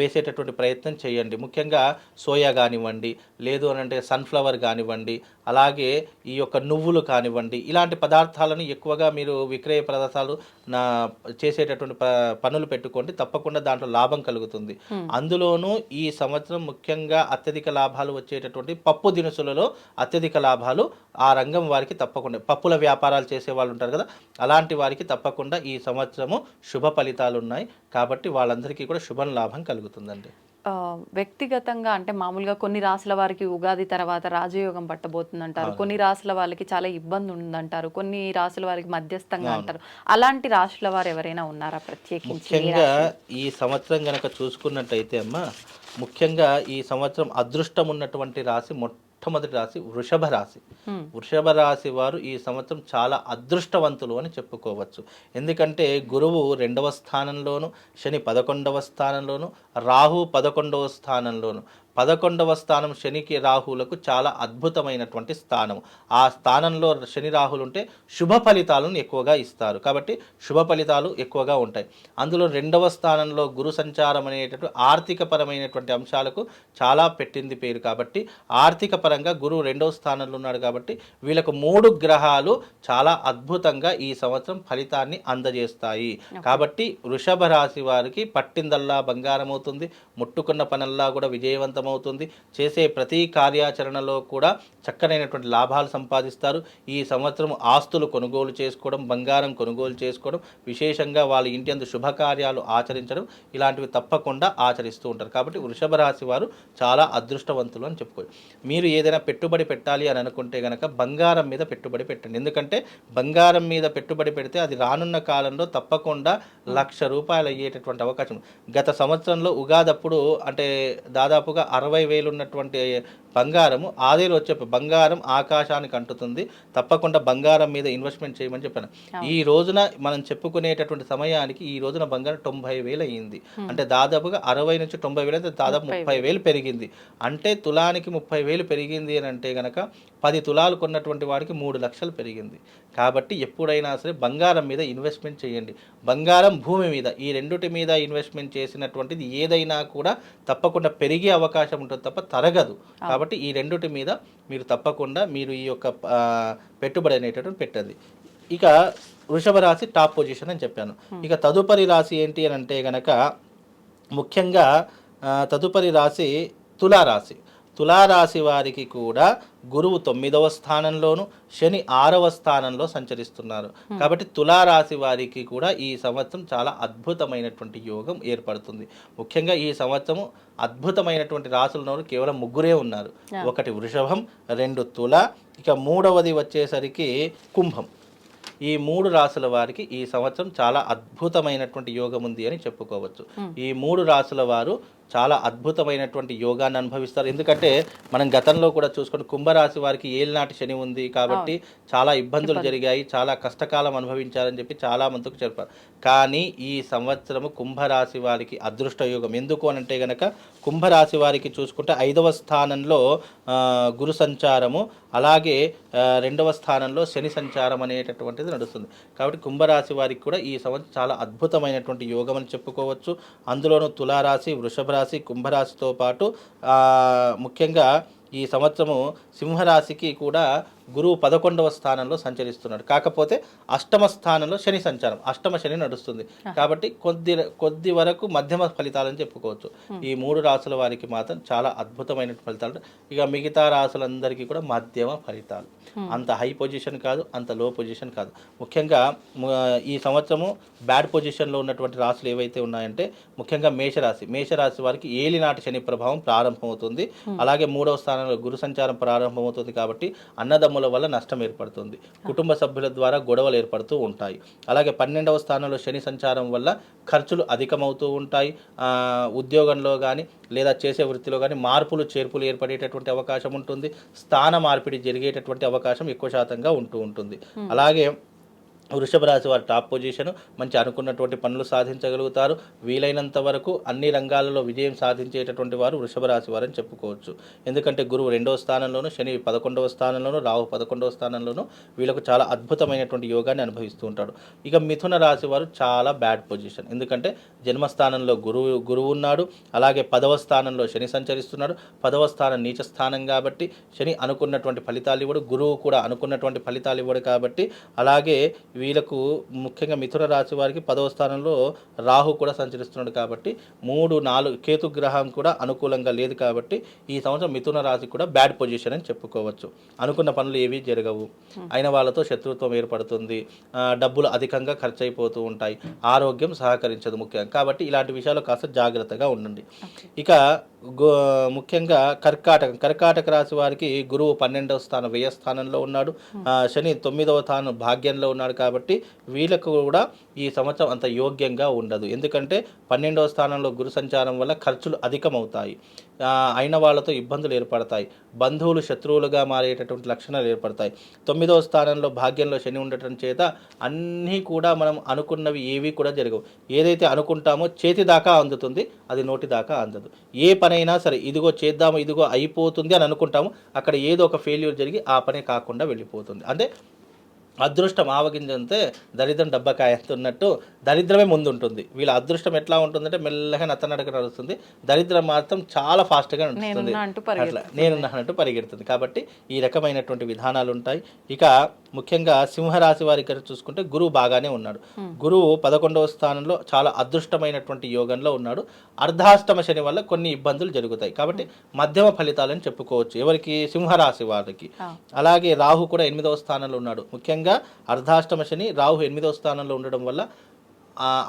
వేసేటటువంటి ప్రయత్నం చేయండి. ముఖ్యంగా సోయా కానివ్వండి, లేదు అని అంటే సన్ఫ్లవర్ కానివ్వండి, అలాగే ఈ యొక్క నువ్వులు కానివ్వండి, ఇలాంటి పదార్థాలను ఎక్కువగా మీరు విక్రయ ప్రదేశాలు చేసేటటువంటి పనులు పెట్టుకోండి. తప్పకుండా దాంట్లో లాభం కలుగుతుంది. అందులోనూ ఈ సంవత్సరం ముఖ్యంగా అత్యధిక లాభాలు వచ్చేటటువంటి పప్పు దినుసులలో అత్యధిక లాభాలు ఆ రంగం వారికి తప్పకుండా, పప్పుల వ్యాపారాలు చేసే వాళ్ళు ఉంటారు కదా, అలాంటి వారికి తప్పకుండా ఈ సంవత్సరము శుభ ఫలితాలు ఉన్నాయి. కాబట్టి వాళ్ళందరికీ కూడా శుభ లాభం కలుగుతుందండి. వ్యక్తిగతంగా అంటే మామూలుగా కొన్ని రాసుల వారికి ఉగాది తర్వాత రాజయోగం పట్టబోతుందంటారు, కొన్ని రాసుల వాళ్ళకి చాలా ఇబ్బంది ఉందంటారు, కొన్ని రాసుల వారికి మధ్యస్థంగా అంటారు. అలాంటి రాసుల వారు ఎవరైనా ఉన్నారా ప్రత్యేకించి? ముఖ్యంగా ఈ సంవత్సరం గనక చూసుకున్నట్టయితే అమ్మ, ముఖ్యంగా ఈ సంవత్సరం అదృష్టం ఉన్నటువంటి రాశి మొట్టమొదటి రాశి వృషభ రాశి. వృషభ రాశి వారు ఈ సంవత్సరం చాలా అదృష్టవంతులు అని చెప్పుకోవచ్చు. ఎందుకంటే గురువు 2వ స్థానంలోను, శని 11వ స్థానంలోను, రాహు 11వ స్థానంలోను. 11వ స్థానం శనికి రాహులకు చాలా అద్భుతమైనటువంటి స్థానం. ఆ స్థానంలో శని రాహులు ఉంటే శుభ ఫలితాలను ఎక్కువగా ఇస్తారు. కాబట్టి శుభ ఫలితాలు ఎక్కువగా ఉంటాయి. అందులో 2వ స్థానంలో గురు సంచారం అనేటటువంటి ఆర్థికపరమైనటువంటి అంశాలకు చాలా పెట్టింది పేరు. కాబట్టి ఆర్థిక పరంగా గురువు 2వ స్థానంలో ఉన్నాడు. కాబట్టి వీళ్ళకు 3 గ్రహాలు చాలా అద్భుతంగా ఈ సంవత్సరం ఫలితాన్ని అందజేస్తాయి. కాబట్టి వృషభ రాశి వారికి పట్టిందల్లా బంగారం అవుతుంది, ముట్టుకున్న పనల్లా కూడా విజయవంతం అవుతుంది. చేసే ప్రతి కార్యాచరణలో కూడా చక్కనైనటువంటి లాభాలు సంపాదిస్తారు. ఈ సంవత్సరం ఆస్తులు కొనుగోలు చేసుకోవడం, బంగారం కొనుగోలు చేసుకోవడం, విశేషంగా వాళ్ళ ఇంటి అందు శుభకార్యాలు ఆచరించడం, ఇలాంటివి తప్పకుండా ఆచరిస్తూ ఉంటారు. కాబట్టి వృషభ రాశి వారు చాలా అదృష్టవంతులు అని చెప్పుకోవచ్చు. మీరు ఏదైనా పెట్టుబడి పెట్టాలి అని అనుకుంటే కనుక బంగారం మీద పెట్టుబడి పెట్టండి. ఎందుకంటే బంగారం మీద పెట్టుబడి పెడితే అది రానున్న కాలంలో తప్పకుండా ₹1,00,000 అయ్యేటటువంటి అవకాశం. గత సంవత్సరంలో ఉగాదప్పుడు అంటే దాదాపుగా 60,000 ఉన్నటువంటి బంగారము ఆదాయం వచ్చే బంగారం ఆకాశానికి అంటుతుంది. తప్పకుండా బంగారం మీద ఇన్వెస్ట్మెంట్ చేయమని చెప్పాను. ఈ రోజున మనం చెప్పుకునేటటువంటి సమయానికి ఈ రోజున బంగారం 90,000 అయ్యింది. అంటే దాదాపుగా 60 నుంచి 90,000 అయితే దాదాపు 30,000 పెరిగింది. అంటే తులానికి 30,000 పెరిగింది అని అంటే గనక 10 తులాలు కొన్నటువంటి వాడికి 3 లక్షలు పెరిగింది. కాబట్టి ఎప్పుడైనా సరే బంగారం మీద ఇన్వెస్ట్మెంట్ చేయండి. బంగారం, భూమి మీద ఈ రెండుటి మీద ఇన్వెస్ట్మెంట్ చేసినటువంటిది ఏదైనా కూడా తప్పకుండా పెరిగే అవకాశం ఉంటుంది తప్ప తరగదు. కాబట్టి ఈ రెండుటి మీద మీరు తప్పకుండా మీరు ఈ యొక్క పెట్టుబడి అనేటటువంటి పెట్టండి. ఇక వృషభ రాశి టాప్ పొజిషన్ అని చెప్పాను. ఇక తదుపరి రాశి ఏంటి అని అంటే గనక ముఖ్యంగా తదుపరి రాశి తులారాశి. తులారాశి వారికి కూడా గురువు 9వ స్థానంలోను, శని 6వ స్థానంలో సంచరిస్తున్నారు. కాబట్టి తులారాశి వారికి కూడా ఈ సంవత్సరం చాలా అద్భుతమైనటువంటి యోగం ఏర్పడుతుంది. ముఖ్యంగా ఈ సంవత్సరం అద్భుతమైనటువంటి రాశులు కేవలం 3 ఉన్నారు. ఒకటి వృషభం, 2 తుల, ఇక 3వది వచ్చేసరికి కుంభం. ఈ 3 రాశుల వారికి ఈ సంవత్సరం చాలా అద్భుతమైనటువంటి యోగం ఉంది అని చెప్పుకోవచ్చు. ఈ 3 రాశుల వారు చాలా అద్భుతమైనటువంటి యోగాన్ని అనుభవిస్తారు. ఎందుకంటే మనం గతంలో కూడా చూసుకుంటే కుంభరాశి వారికి ఏలినాటి శని ఉంది కాబట్టి చాలా ఇబ్బందులు జరిగాయి, చాలా కష్టకాలం అనుభవించారని చెప్పి చాలా మందికి చెప్పారు. కానీ ఈ సంవత్సరము కుంభరాశి వారికి అదృష్ట యోగం. ఎందుకు అని అంటే గనక కుంభరాశి వారికి చూసుకుంటే 5వ స్థానంలో గురు సంచారము, అలాగే 2వ స్థానంలో శని సంచారం అనేటటువంటిది నడుస్తుంది. కాబట్టి కుంభరాశి వారికి కూడా ఈ సంవత్సరం చాలా అద్భుతమైనటువంటి యోగం అని చెప్పుకోవచ్చు. అందులోనూ తులారాశి, వృషభ రాశి, కుంభరాశితో పాటు ముఖ్యంగా ఈ సంవత్సరము సింహరాశికి కూడా గురువు 11వ స్థానంలో సంచరిస్తున్నాడు. కాకపోతే 8వ స్థానంలో శని సంచారం, 8వ శని నడుస్తుంది. కాబట్టి కొద్ది వరకు మధ్యమ ఫలితాలని చెప్పుకోవచ్చు. ఈ 3 రాశుల వారికి మాత్రం చాలా అద్భుతమైన ఫలితాలు. ఇక మిగతా రాశులందరికీ కూడా మధ్యమ ఫలితాలు. అంత హై పొజిషన్ కాదు, అంత లో పొజిషన్ కాదు. ముఖ్యంగా ఈ సంవత్సరము బ్యాడ్ పొజిషన్లో ఉన్నటువంటి రాశులు ఏవైతే ఉన్నాయంటే ముఖ్యంగా మేషరాశి వారికి ఏలినాటి శని ప్రభావం ప్రారంభమవుతుంది. అలాగే 3వ స్థానంలో గురు సంచారం ప్రారంభమవుతుంది. కాబట్టి అన్నదమ్ముల వల్ల నష్టం ఏర్పడుతుంది, కుటుంబ సభ్యుల ద్వారా గొడవలు ఏర్పడుతూ ఉంటాయి. అలాగే 12వ స్థానంలో శని సంచారం వల్ల ఖర్చులు అధికమవుతూ ఉంటాయి. ఉద్యోగంలో కానీ లేదా చేసే వృత్తిలో కానీ మార్పులు చేర్పులు ఏర్పడేటటువంటి అవకాశం ఉంటుంది. స్థాన మార్పిడి జరిగేటటువంటి అవకాశం ఎక్కువ శాతంగా ఉంటూ ఉంటుంది. అలాగే వృషభ రాశి వారి టాప్ పొజిషన్, మంచి అనుకున్నటువంటి పనులు సాధించగలుగుతారు. వీలైనంత వరకు అన్ని రంగాలలో విజయం సాధించేటటువంటి వారు వృషభ రాశి వారని చెప్పుకోవచ్చు. ఎందుకంటే గురువు 2వ స్థానంలోను, శని 11వ స్థానంలోను, రాహు 11వ స్థానంలోను వీళ్ళకు చాలా అద్భుతమైనటువంటి యోగాన్ని అనుభవిస్తూ ఉంటాడు. ఇక మిథున రాశి వారు చాలా బ్యాడ్ పొజిషన్. ఎందుకంటే జన్మస్థానంలో గురువు ఉన్నాడు, అలాగే 10వ స్థానంలో శని సంచరిస్తున్నాడు. 10వ స్థానం నీచ స్థానం కాబట్టి శని అనుకున్నటువంటి ఫలితాలు ఇవ్వడు, గురువు కూడా అనుకున్నటువంటి ఫలితాలు ఇవ్వడు. కాబట్టి అలాగే వీళ్ళకు ముఖ్యంగా మిథున రాశి వారికి 10వ స్థానంలో రాహు కూడా సంచరిస్తున్నాడు. కాబట్టి 3, 4 కేతు గ్రహం కూడా అనుకూలంగా లేదు. కాబట్టి ఈ సంవత్సరం మిథున రాశి కూడా బ్యాడ్ పొజిషన్ అని చెప్పుకోవచ్చు. అనుకున్న పనులు ఏవి జరగవు, అయిన వాళ్ళతో శత్రుత్వం ఏర్పడుతుంది, డబ్బులు అధికంగా ఖర్చు అయిపోతూ ఉంటాయి, ఆరోగ్యం సహకరించదు ముఖ్యంగా. కాబట్టి ఇలాంటి విషయాలు కాస్త జాగ్రత్తగా ఉండండి. ఇక ముఖ్యంగా కర్కాటక రాశి వారికి గురువు 12వ స్థానం వ్యయ స్థానంలో ఉన్నాడు, శని 9వ స్థానం భాగ్యంలో ఉన్నాడు. కాబట్టి వీళ్ళకు కూడా ఈ సంవత్సరం అంత యోగ్యంగా ఉండదు. ఎందుకంటే 12వ స్థానంలో గురు సంచారం వల్ల ఖర్చులు అధికమవుతాయి, అయిన వాళ్ళతో ఇబ్బందులు ఏర్పడతాయి, బంధువులు శత్రువులుగా మారేటటువంటి లక్షణాలు ఏర్పడతాయి. 9వ స్థానంలో భాగ్యంలో శని ఉండటం చేత అన్నీ కూడా మనం అనుకున్నవి ఏవి కూడా జరగవు. ఏదైతే అనుకుంటామో చేతి దాకా అందుతుంది, అది నోటి దాకా అందదు. ఏ పనైనా సరే ఇదిగో చేద్దాము, ఇదిగో అయిపోతుంది అని అనుకుంటాము, అక్కడ ఏదో ఒక ఫెయిల్యూర్ జరిగి ఆ పనే కాకుండా వెళ్ళిపోతుంది. అంటే అదృష్టం ఆవగింజంతే దరిద్రం డబ్బకాయ అంటున్నట్టు దరిద్రమే ముందు ఉంటుంది. వీళ్ళ అదృష్టం ఎట్లా ఉంటుందంటే మెల్లగా నత్తనడక నడుస్తుంది, దరిద్రం మాత్రం చాలా ఫాస్ట్గా నడుస్తుంది, అట్లా నేనున్నట్టు పరిగెడుతుంది. కాబట్టి ఈ రకమైనటువంటి విధానాలు ఉంటాయి. ఇక ముఖ్యంగా సింహరాశి వారి ఇక్కడ చూసుకుంటే గురువు బాగానే ఉన్నాడు. గురువు 11వ స్థానంలో చాలా అదృష్టమైనటువంటి యోగంలో ఉన్నాడు. అర్ధాష్టమ శని వల్ల కొన్ని ఇబ్బందులు జరుగుతాయి. కాబట్టి మధ్యమ ఫలితాలని చెప్పుకోవచ్చు ఎవరికి, సింహరాశి వారికి. అలాగే రాహు కూడా 8వ స్థానంలో ఉన్నాడు. ముఖ్యంగా అర్ధాష్టమ శని, రాహు 8వ స్థానంలో ఉండడం వల్ల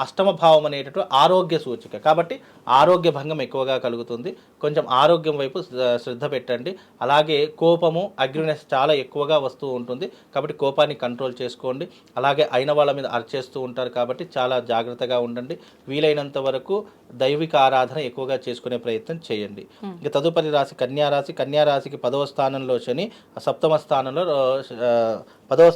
అష్టమ భావం అనేటటువంటి ఆరోగ్య సూచిక కాబట్టి ఆరోగ్య భంగం ఎక్కువగా కలుగుతుంది. కొంచెం ఆరోగ్యం వైపు శ్రద్ధ పెట్టండి. అలాగే కోపము అగ్రినెస్ చాలా ఎక్కువగా వస్తూ ఉంటుంది కాబట్టి కోపాన్ని కంట్రోల్ చేసుకోండి. అలాగే అయిన వాళ్ళ మీద అరిచేస్తూ ఉంటారు కాబట్టి చాలా జాగ్రత్తగా ఉండండి. వీలైనంత వరకు దైవిక ఆరాధన ఎక్కువగా చేసుకునే ప్రయత్నం చేయండి. ఇక తదుపరి రాశి కన్యారాశి. కన్యారాశికి 10వ స్థానంలో శని, 10వ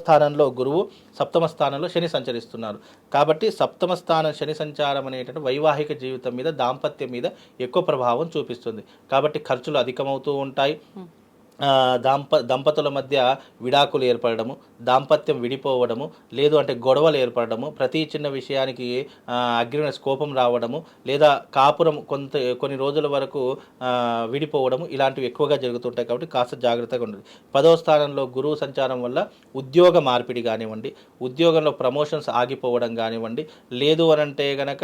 స్థానంలో గురువు, 7వ స్థానంలో శని సంచరిస్తున్నారు. కాబట్టి 7వ స్థానం శని సంచారం అనేటువంటి వైవాహిక జీవితం మీద, దాంపత్యం మీద ఎక్కువ ప్రభావం చూపిస్తుంది. కాబట్టి ఖర్చులు అధికమవుతూ ఉంటాయి. దంపతుల మధ్య విడాకులు ఏర్పడము, దాంపత్యం విడిపోవడము, లేదు అంటే గొడవలు ఏర్పడము, ప్రతి చిన్న విషయానికి అగ్రినెస్ కోపం రావడము, లేదా కాపురం కొన్ని రోజుల వరకు విడిపోవడము, ఇలాంటివి ఎక్కువగా జరుగుతుంటాయి. కాబట్టి కాస్త జాగ్రత్తగా ఉండండి. 10వ స్థానంలో గురువు సంచారం వల్ల ఉద్యోగ మార్పిడి కానివ్వండి, ఉద్యోగంలో ప్రమోషన్స్ ఆగిపోవడం కానివ్వండి, లేదు అనంటే గనక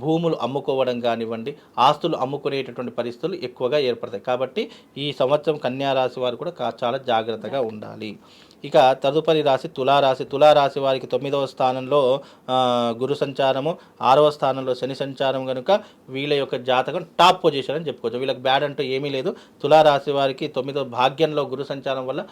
భూములు అమ్ముకోవడం కానివ్వండి, ఆస్తులు అమ్ముకునేటటువంటి పరిస్థితులు ఎక్కువగా ఏర్పడతాయి. కాబట్టి ఈ సంవత్సరం కన్యారాశి వారు కూడా చాలా జాగ్రత్తగా ఉండాలి. ఇక తదుపరి రాశి తులారాశి. తులారాశి వారికి 9వ స్థానంలో గురు సంచారము, 6వ స్థానంలో శని సంచారం కనుక వీళ్ళ యొక్క జాతకం టాప్ పొజిషన్ అని చెప్పుకోవచ్చు. వీళ్ళకి బ్యాడ్ అంటూ ఏమీ లేదు. తులారాశి వారికి 9వ భాగ్యంలో గురు సంచారం వల్ల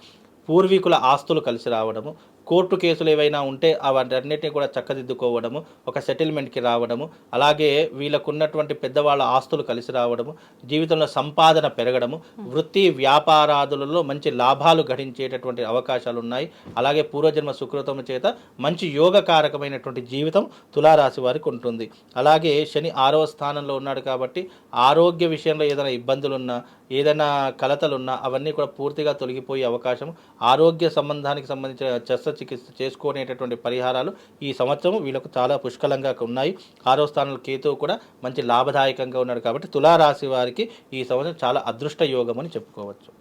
పూర్వీకుల ఆస్తులు కలిసి రావడము, కోర్టు కేసులు ఏవైనా ఉంటే అవన్నిటిని కూడా చక్కదిద్దుకోవడము, ఒక సెటిల్మెంట్కి రావడము, అలాగే వీళ్ళకున్నటువంటి పెద్దవాళ్ళ ఆస్తులు కలిసి రావడము, జీవితంలో సంపాదన పెరగడము, వృత్తి వ్యాపారాదులలో మంచి లాభాలు గడించేటటువంటి అవకాశాలు ఉన్నాయి. అలాగే పూర్వజన్మ సుకృతము చేత మంచి యోగకారకమైనటువంటి జీవితం తులారాశి వారికి ఉంటుంది. అలాగే శని 6వ స్థానంలో ఉన్నాడు కాబట్టి ఆరోగ్య విషయంలో ఏదైనా ఇబ్బందులున్నా, ఏదైనా కలతలున్నా అవన్నీ కూడా పూర్తిగా తొలగిపోయే అవకాశం, ఆరోగ్య సంబంధానికి సంబంధించిన చికిత్స చేసుకునేటటువంటి పరిహారాలు ఈ సంవత్సరం వీళ్ళకు చాలా పుష్కలంగా ఉన్నాయి. 6వ స్థానంలో కేతువు కూడా మంచి లాభదాయకంగా ఉన్నాడు కాబట్టి తులారాశి వారికి ఈ సంవత్సరం చాలా అదృష్ట యోగం అని చెప్పుకోవచ్చు.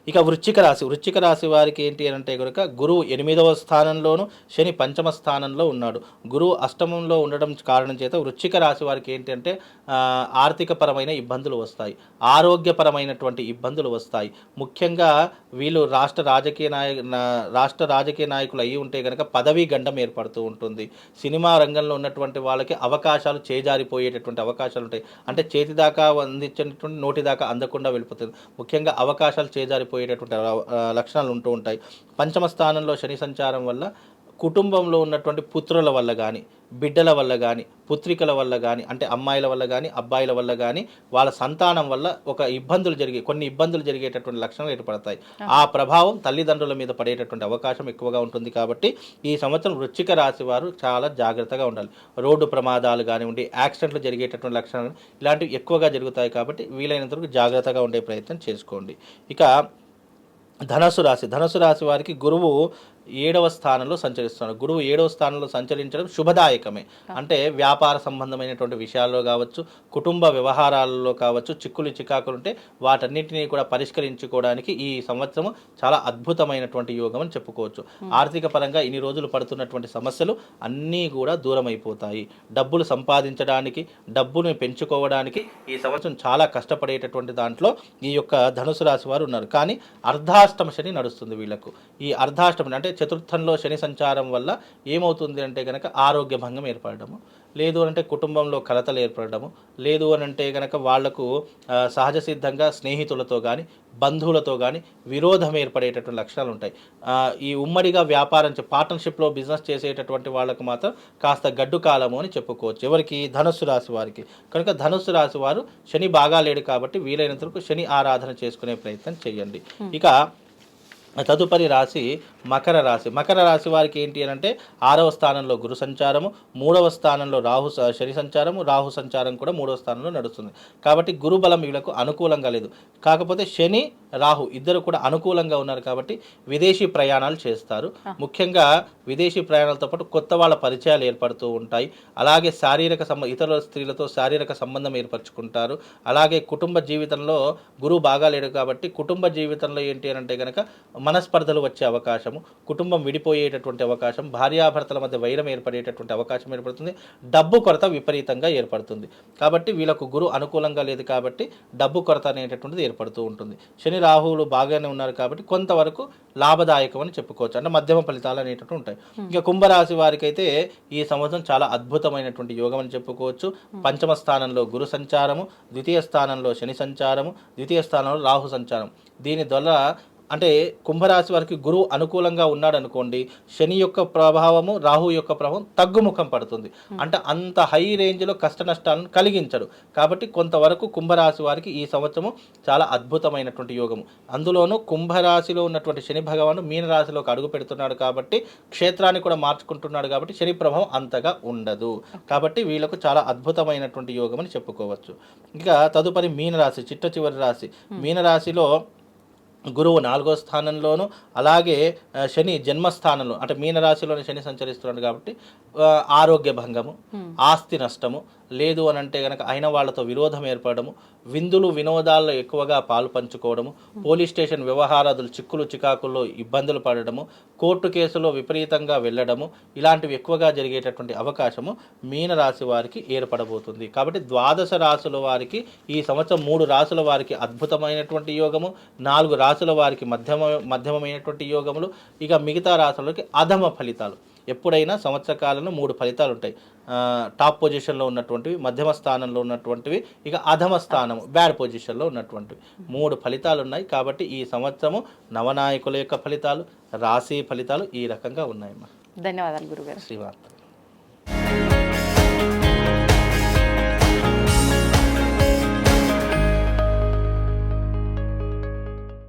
ఇక వృశ్చిక రాశి. వృశ్చిక రాశి వారికి ఏంటి అని అంటే కనుక గురువు 8వ స్థానంలోను, శని 5వ స్థానంలో ఉన్నాడు. గురువు అష్టమంలో ఉండడం కారణం చేత వృశ్చిక రాశి వారికి ఏంటి అంటే ఆర్థికపరమైన ఇబ్బందులు వస్తాయి, ఆరోగ్యపరమైనటువంటి ఇబ్బందులు వస్తాయి. ముఖ్యంగా వీళ్ళు రాష్ట్ర రాజకీయ నాయకులు అయ్యి ఉంటే కనుక పదవీ గండం ఏర్పడుతూ ఉంటుంది. సినిమా రంగంలో ఉన్నటువంటి వాళ్ళకి అవకాశాలు చేజారిపోయేటటువంటి అవకాశాలు ఉంటాయి. అంటే చేతి దాకా అందించినటువంటి నోటి దాకా అందకుండా వెళ్ళిపోతుంది. ముఖ్యంగా అవకాశాలు చేజారిపోయేటటువంటి లక్షణాలు ఉంటూ ఉంటాయి. 5వ స్థానంలో శని సంచారం వల్ల కుటుంబంలో ఉన్నటువంటి పుత్రుల వల్ల కానీ, బిడ్డల వల్ల కానీ, పుత్రికల వల్ల కానీ, అంటే అమ్మాయిల వల్ల కానీ, అబ్బాయిల వల్ల కానీ, వాళ్ళ సంతానం వల్ల కొన్ని ఇబ్బందులు జరిగేటటువంటి లక్షణాలు ఏర్పడతాయి. ఆ ప్రభావం తల్లిదండ్రుల మీద పడేటటువంటి అవకాశం ఎక్కువగా ఉంటుంది. కాబట్టి ఈ సంవత్సరం వృశ్చిక రాశి వారు చాలా జాగ్రత్తగా ఉండాలి. రోడ్డు ప్రమాదాలు కానివ్వండి, యాక్సిడెంట్లు జరిగేటటువంటి లక్షణాలు ఇలాంటివి ఎక్కువగా జరుగుతాయి. కాబట్టి వీలైనంత వరకు జాగ్రత్తగా ఉండే ప్రయత్నం చేసుకోండి. ఇక ధనుసు రాశి. ధనుసు రాశి వారికి గురువు 7వ స్థానంలో సంచరిస్తున్నాడు. గురువు 7వ స్థానంలో సంచరించడం శుభదాయకమే. అంటే వ్యాపార సంబంధమైనటువంటి విషయాల్లో కావచ్చు, కుటుంబ వ్యవహారాలలో కావచ్చు, చికాకులు ఉంటే వాటన్నిటినీ కూడా పరిష్కరించుకోవడానికి ఈ సంవత్సరం చాలా అద్భుతమైనటువంటి యోగం అని చెప్పుకోవచ్చు. ఆర్థిక పరంగా ఇన్ని రోజులు పడుతున్నటువంటి సమస్యలు అన్నీ కూడా దూరం అయిపోతాయి. డబ్బులు సంపాదించడానికి, డబ్బును పెంచుకోవడానికి ఈ సంవత్సరం చాలా కష్టపడేటటువంటి దాంట్లో ఈ యొక్క ధనుసు రాశి వారు ఉన్నారు. కానీ అర్ధాష్టమ శని నడుస్తుంది వీళ్ళకు. ఈ అర్ధాష్టమి అంటే చతుర్థంలో శని సంచారం వల్ల ఏమవుతుంది అంటే కనుక ఆరోగ్య భంగం ఏర్పడము, లేదు అనంటే కుటుంబంలో కలతలు ఏర్పడము, లేదు అనంటే కనుక వాళ్లకు సహజ సిద్ధంగా స్నేహితులతో కానీ, బంధువులతో కానీ విరోధం ఏర్పడేటటువంటి లక్షణాలు ఉంటాయి. ఈ ఉమ్మడిగా వ్యాపారం పార్ట్నర్షిప్లో బిజినెస్ చేసేటటువంటి వాళ్ళకు మాత్రం కాస్త గడ్డు కాలము అని చెప్పుకోవచ్చు. ఎవరికి? ధనుస్సు రాశి వారికి. కనుక ధనుస్సు రాశి వారు శని బాగా లేడు కాబట్టి వీలైనంత వరకు శని ఆరాధన చేసుకునే ప్రయత్నం చేయండి. ఇక తదుపరి రాశి మకర రాశి. మకర రాశి వారికి ఏంటి అని అంటే 6వ స్థానంలో గురు సంచారము, 3వ స్థానంలో శని సంచారము, రాహు సంచారం కూడా 3వ స్థానంలో నడుస్తుంది. కాబట్టి గురు బలం వీళ్ళకు అనుకూలంగా లేదు. కాకపోతే శని, రాహు ఇద్దరు కూడా అనుకూలంగా ఉన్నారు కాబట్టి విదేశీ ప్రయాణాలు చేస్తారు. ముఖ్యంగా విదేశీ ప్రయాణాలతో పాటు కొత్త వాళ్ళ పరిచయాలు ఏర్పడుతూ ఉంటాయి. అలాగే ఇతర స్త్రీలతో శారీరక సంబంధం ఏర్పరచుకుంటారు. అలాగే కుటుంబ జీవితంలో గురువు బాగా లేడు కాబట్టి కుటుంబ జీవితంలో ఏంటి అని అంటే కనుక మనస్పర్ధలు వచ్చే అవకాశము, కుటుంబం విడిపోయేటటువంటి అవకాశం, భార్యాభర్తల మధ్య వైరం ఏర్పడేటటువంటి అవకాశం ఏర్పడుతుంది, డబ్బు కొరత విపరీతంగా ఏర్పడుతుంది. కాబట్టి వీళ్ళకు గురు అనుకూలంగా లేదు కాబట్టి డబ్బు కొరత అనేటటువంటిది ఏర్పడుతూ ఉంటుంది. శని రాహువులు బాగానే ఉన్నారు కాబట్టి కొంతవరకు లాభదాయకం అని చెప్పుకోవచ్చు, అంటే మధ్యమ ఫలితాలు అనేటటువంటి ఉంటాయి. ఇక కుంభరాశి వారికి అయితే ఈ సంవత్సరం చాలా అద్భుతమైనటువంటి యోగం అని చెప్పుకోవచ్చు. పంచమ స్థానంలో గురు సంచారము, ద్వితీయ స్థానంలో శని సంచారము, ద్వితీయ స్థానంలో రాహు సంచారం. దీని ద్వారా అంటే కుంభరాశి వారికి గురువు అనుకూలంగా ఉన్నాడు అనుకోండి, శని యొక్క ప్రభావము, రాహు యొక్క ప్రభావం తగ్గుముఖం పడుతుంది. అంటే అంత హై రేంజ్లో కష్ట నష్టాలను కలిగించడు. కాబట్టి కొంతవరకు కుంభరాశి వారికి ఈ సంవత్సరము చాలా అద్భుతమైనటువంటి యోగము. అందులోనూ కుంభరాశిలో ఉన్నటువంటి శని భగవాను మీనరాశిలోకి అడుగు పెడుతున్నాడు కాబట్టి క్షేత్రాన్ని కూడా మార్చుకుంటున్నాడు కాబట్టి శని ప్రభావం అంతగా ఉండదు. కాబట్టి వీళ్ళకు చాలా అద్భుతమైనటువంటి యోగం అని చెప్పుకోవచ్చు. ఇక తదుపరి మీనరాశి, చిట్ట చివరి రాశి. మీనరాశిలో గురువు 4వ స్థానంలోను, అలాగే శని జన్మస్థానంలో, అంటే మీనరాశిలోని శని సంచరిస్తున్నాడు కాబట్టి ఆరోగ్య భంగము, ఆస్తి నష్టము, లేదు అని అంటే కనుక అయిన వాళ్ళతో విరోధం ఏర్పడము, విందులు వినోదాల్లో ఎక్కువగా పాలు పంచుకోవడము, పోలీస్ స్టేషన్ వ్యవహారాదులు చిక్కులు చికాకుల్లో ఇబ్బందులు పడడము, కోర్టు కేసులో విపరీతంగా వెళ్ళడము, ఇలాంటివి ఎక్కువగా జరిగేటటువంటి అవకాశము మీనరాశి వారికి ఏర్పడబోతుంది. కాబట్టి ద్వాదశ రాశుల వారికి ఈ సంవత్సరం 3 రాశుల వారికి అద్భుతమైనటువంటి యోగము, 4 రాశుల వారికి మధ్యమమైనటువంటి యోగములు, ఇక మిగతా రాశులకి అధమ ఫలితాలు. ఎప్పుడైనా సంవత్సర కాలంలో 3 ఫలితాలు ఉంటాయి. టాప్ పొజిషన్లో ఉన్నటువంటివి, మధ్యమ స్థానంలో ఉన్నటువంటివి, ఇక అధమ స్థానం బ్యాడ్ పొజిషన్లో ఉన్నటువంటివి 3 ఫలితాలు ఉన్నాయి. కాబట్టి ఈ సంవత్సరము నవనాయకుల యొక్క ఫలితాలు, రాశి ఫలితాలు ఈ రకంగా ఉన్నాయమ్మా. ధన్యవాదాలు గురుగారు. శ్రీవార్త.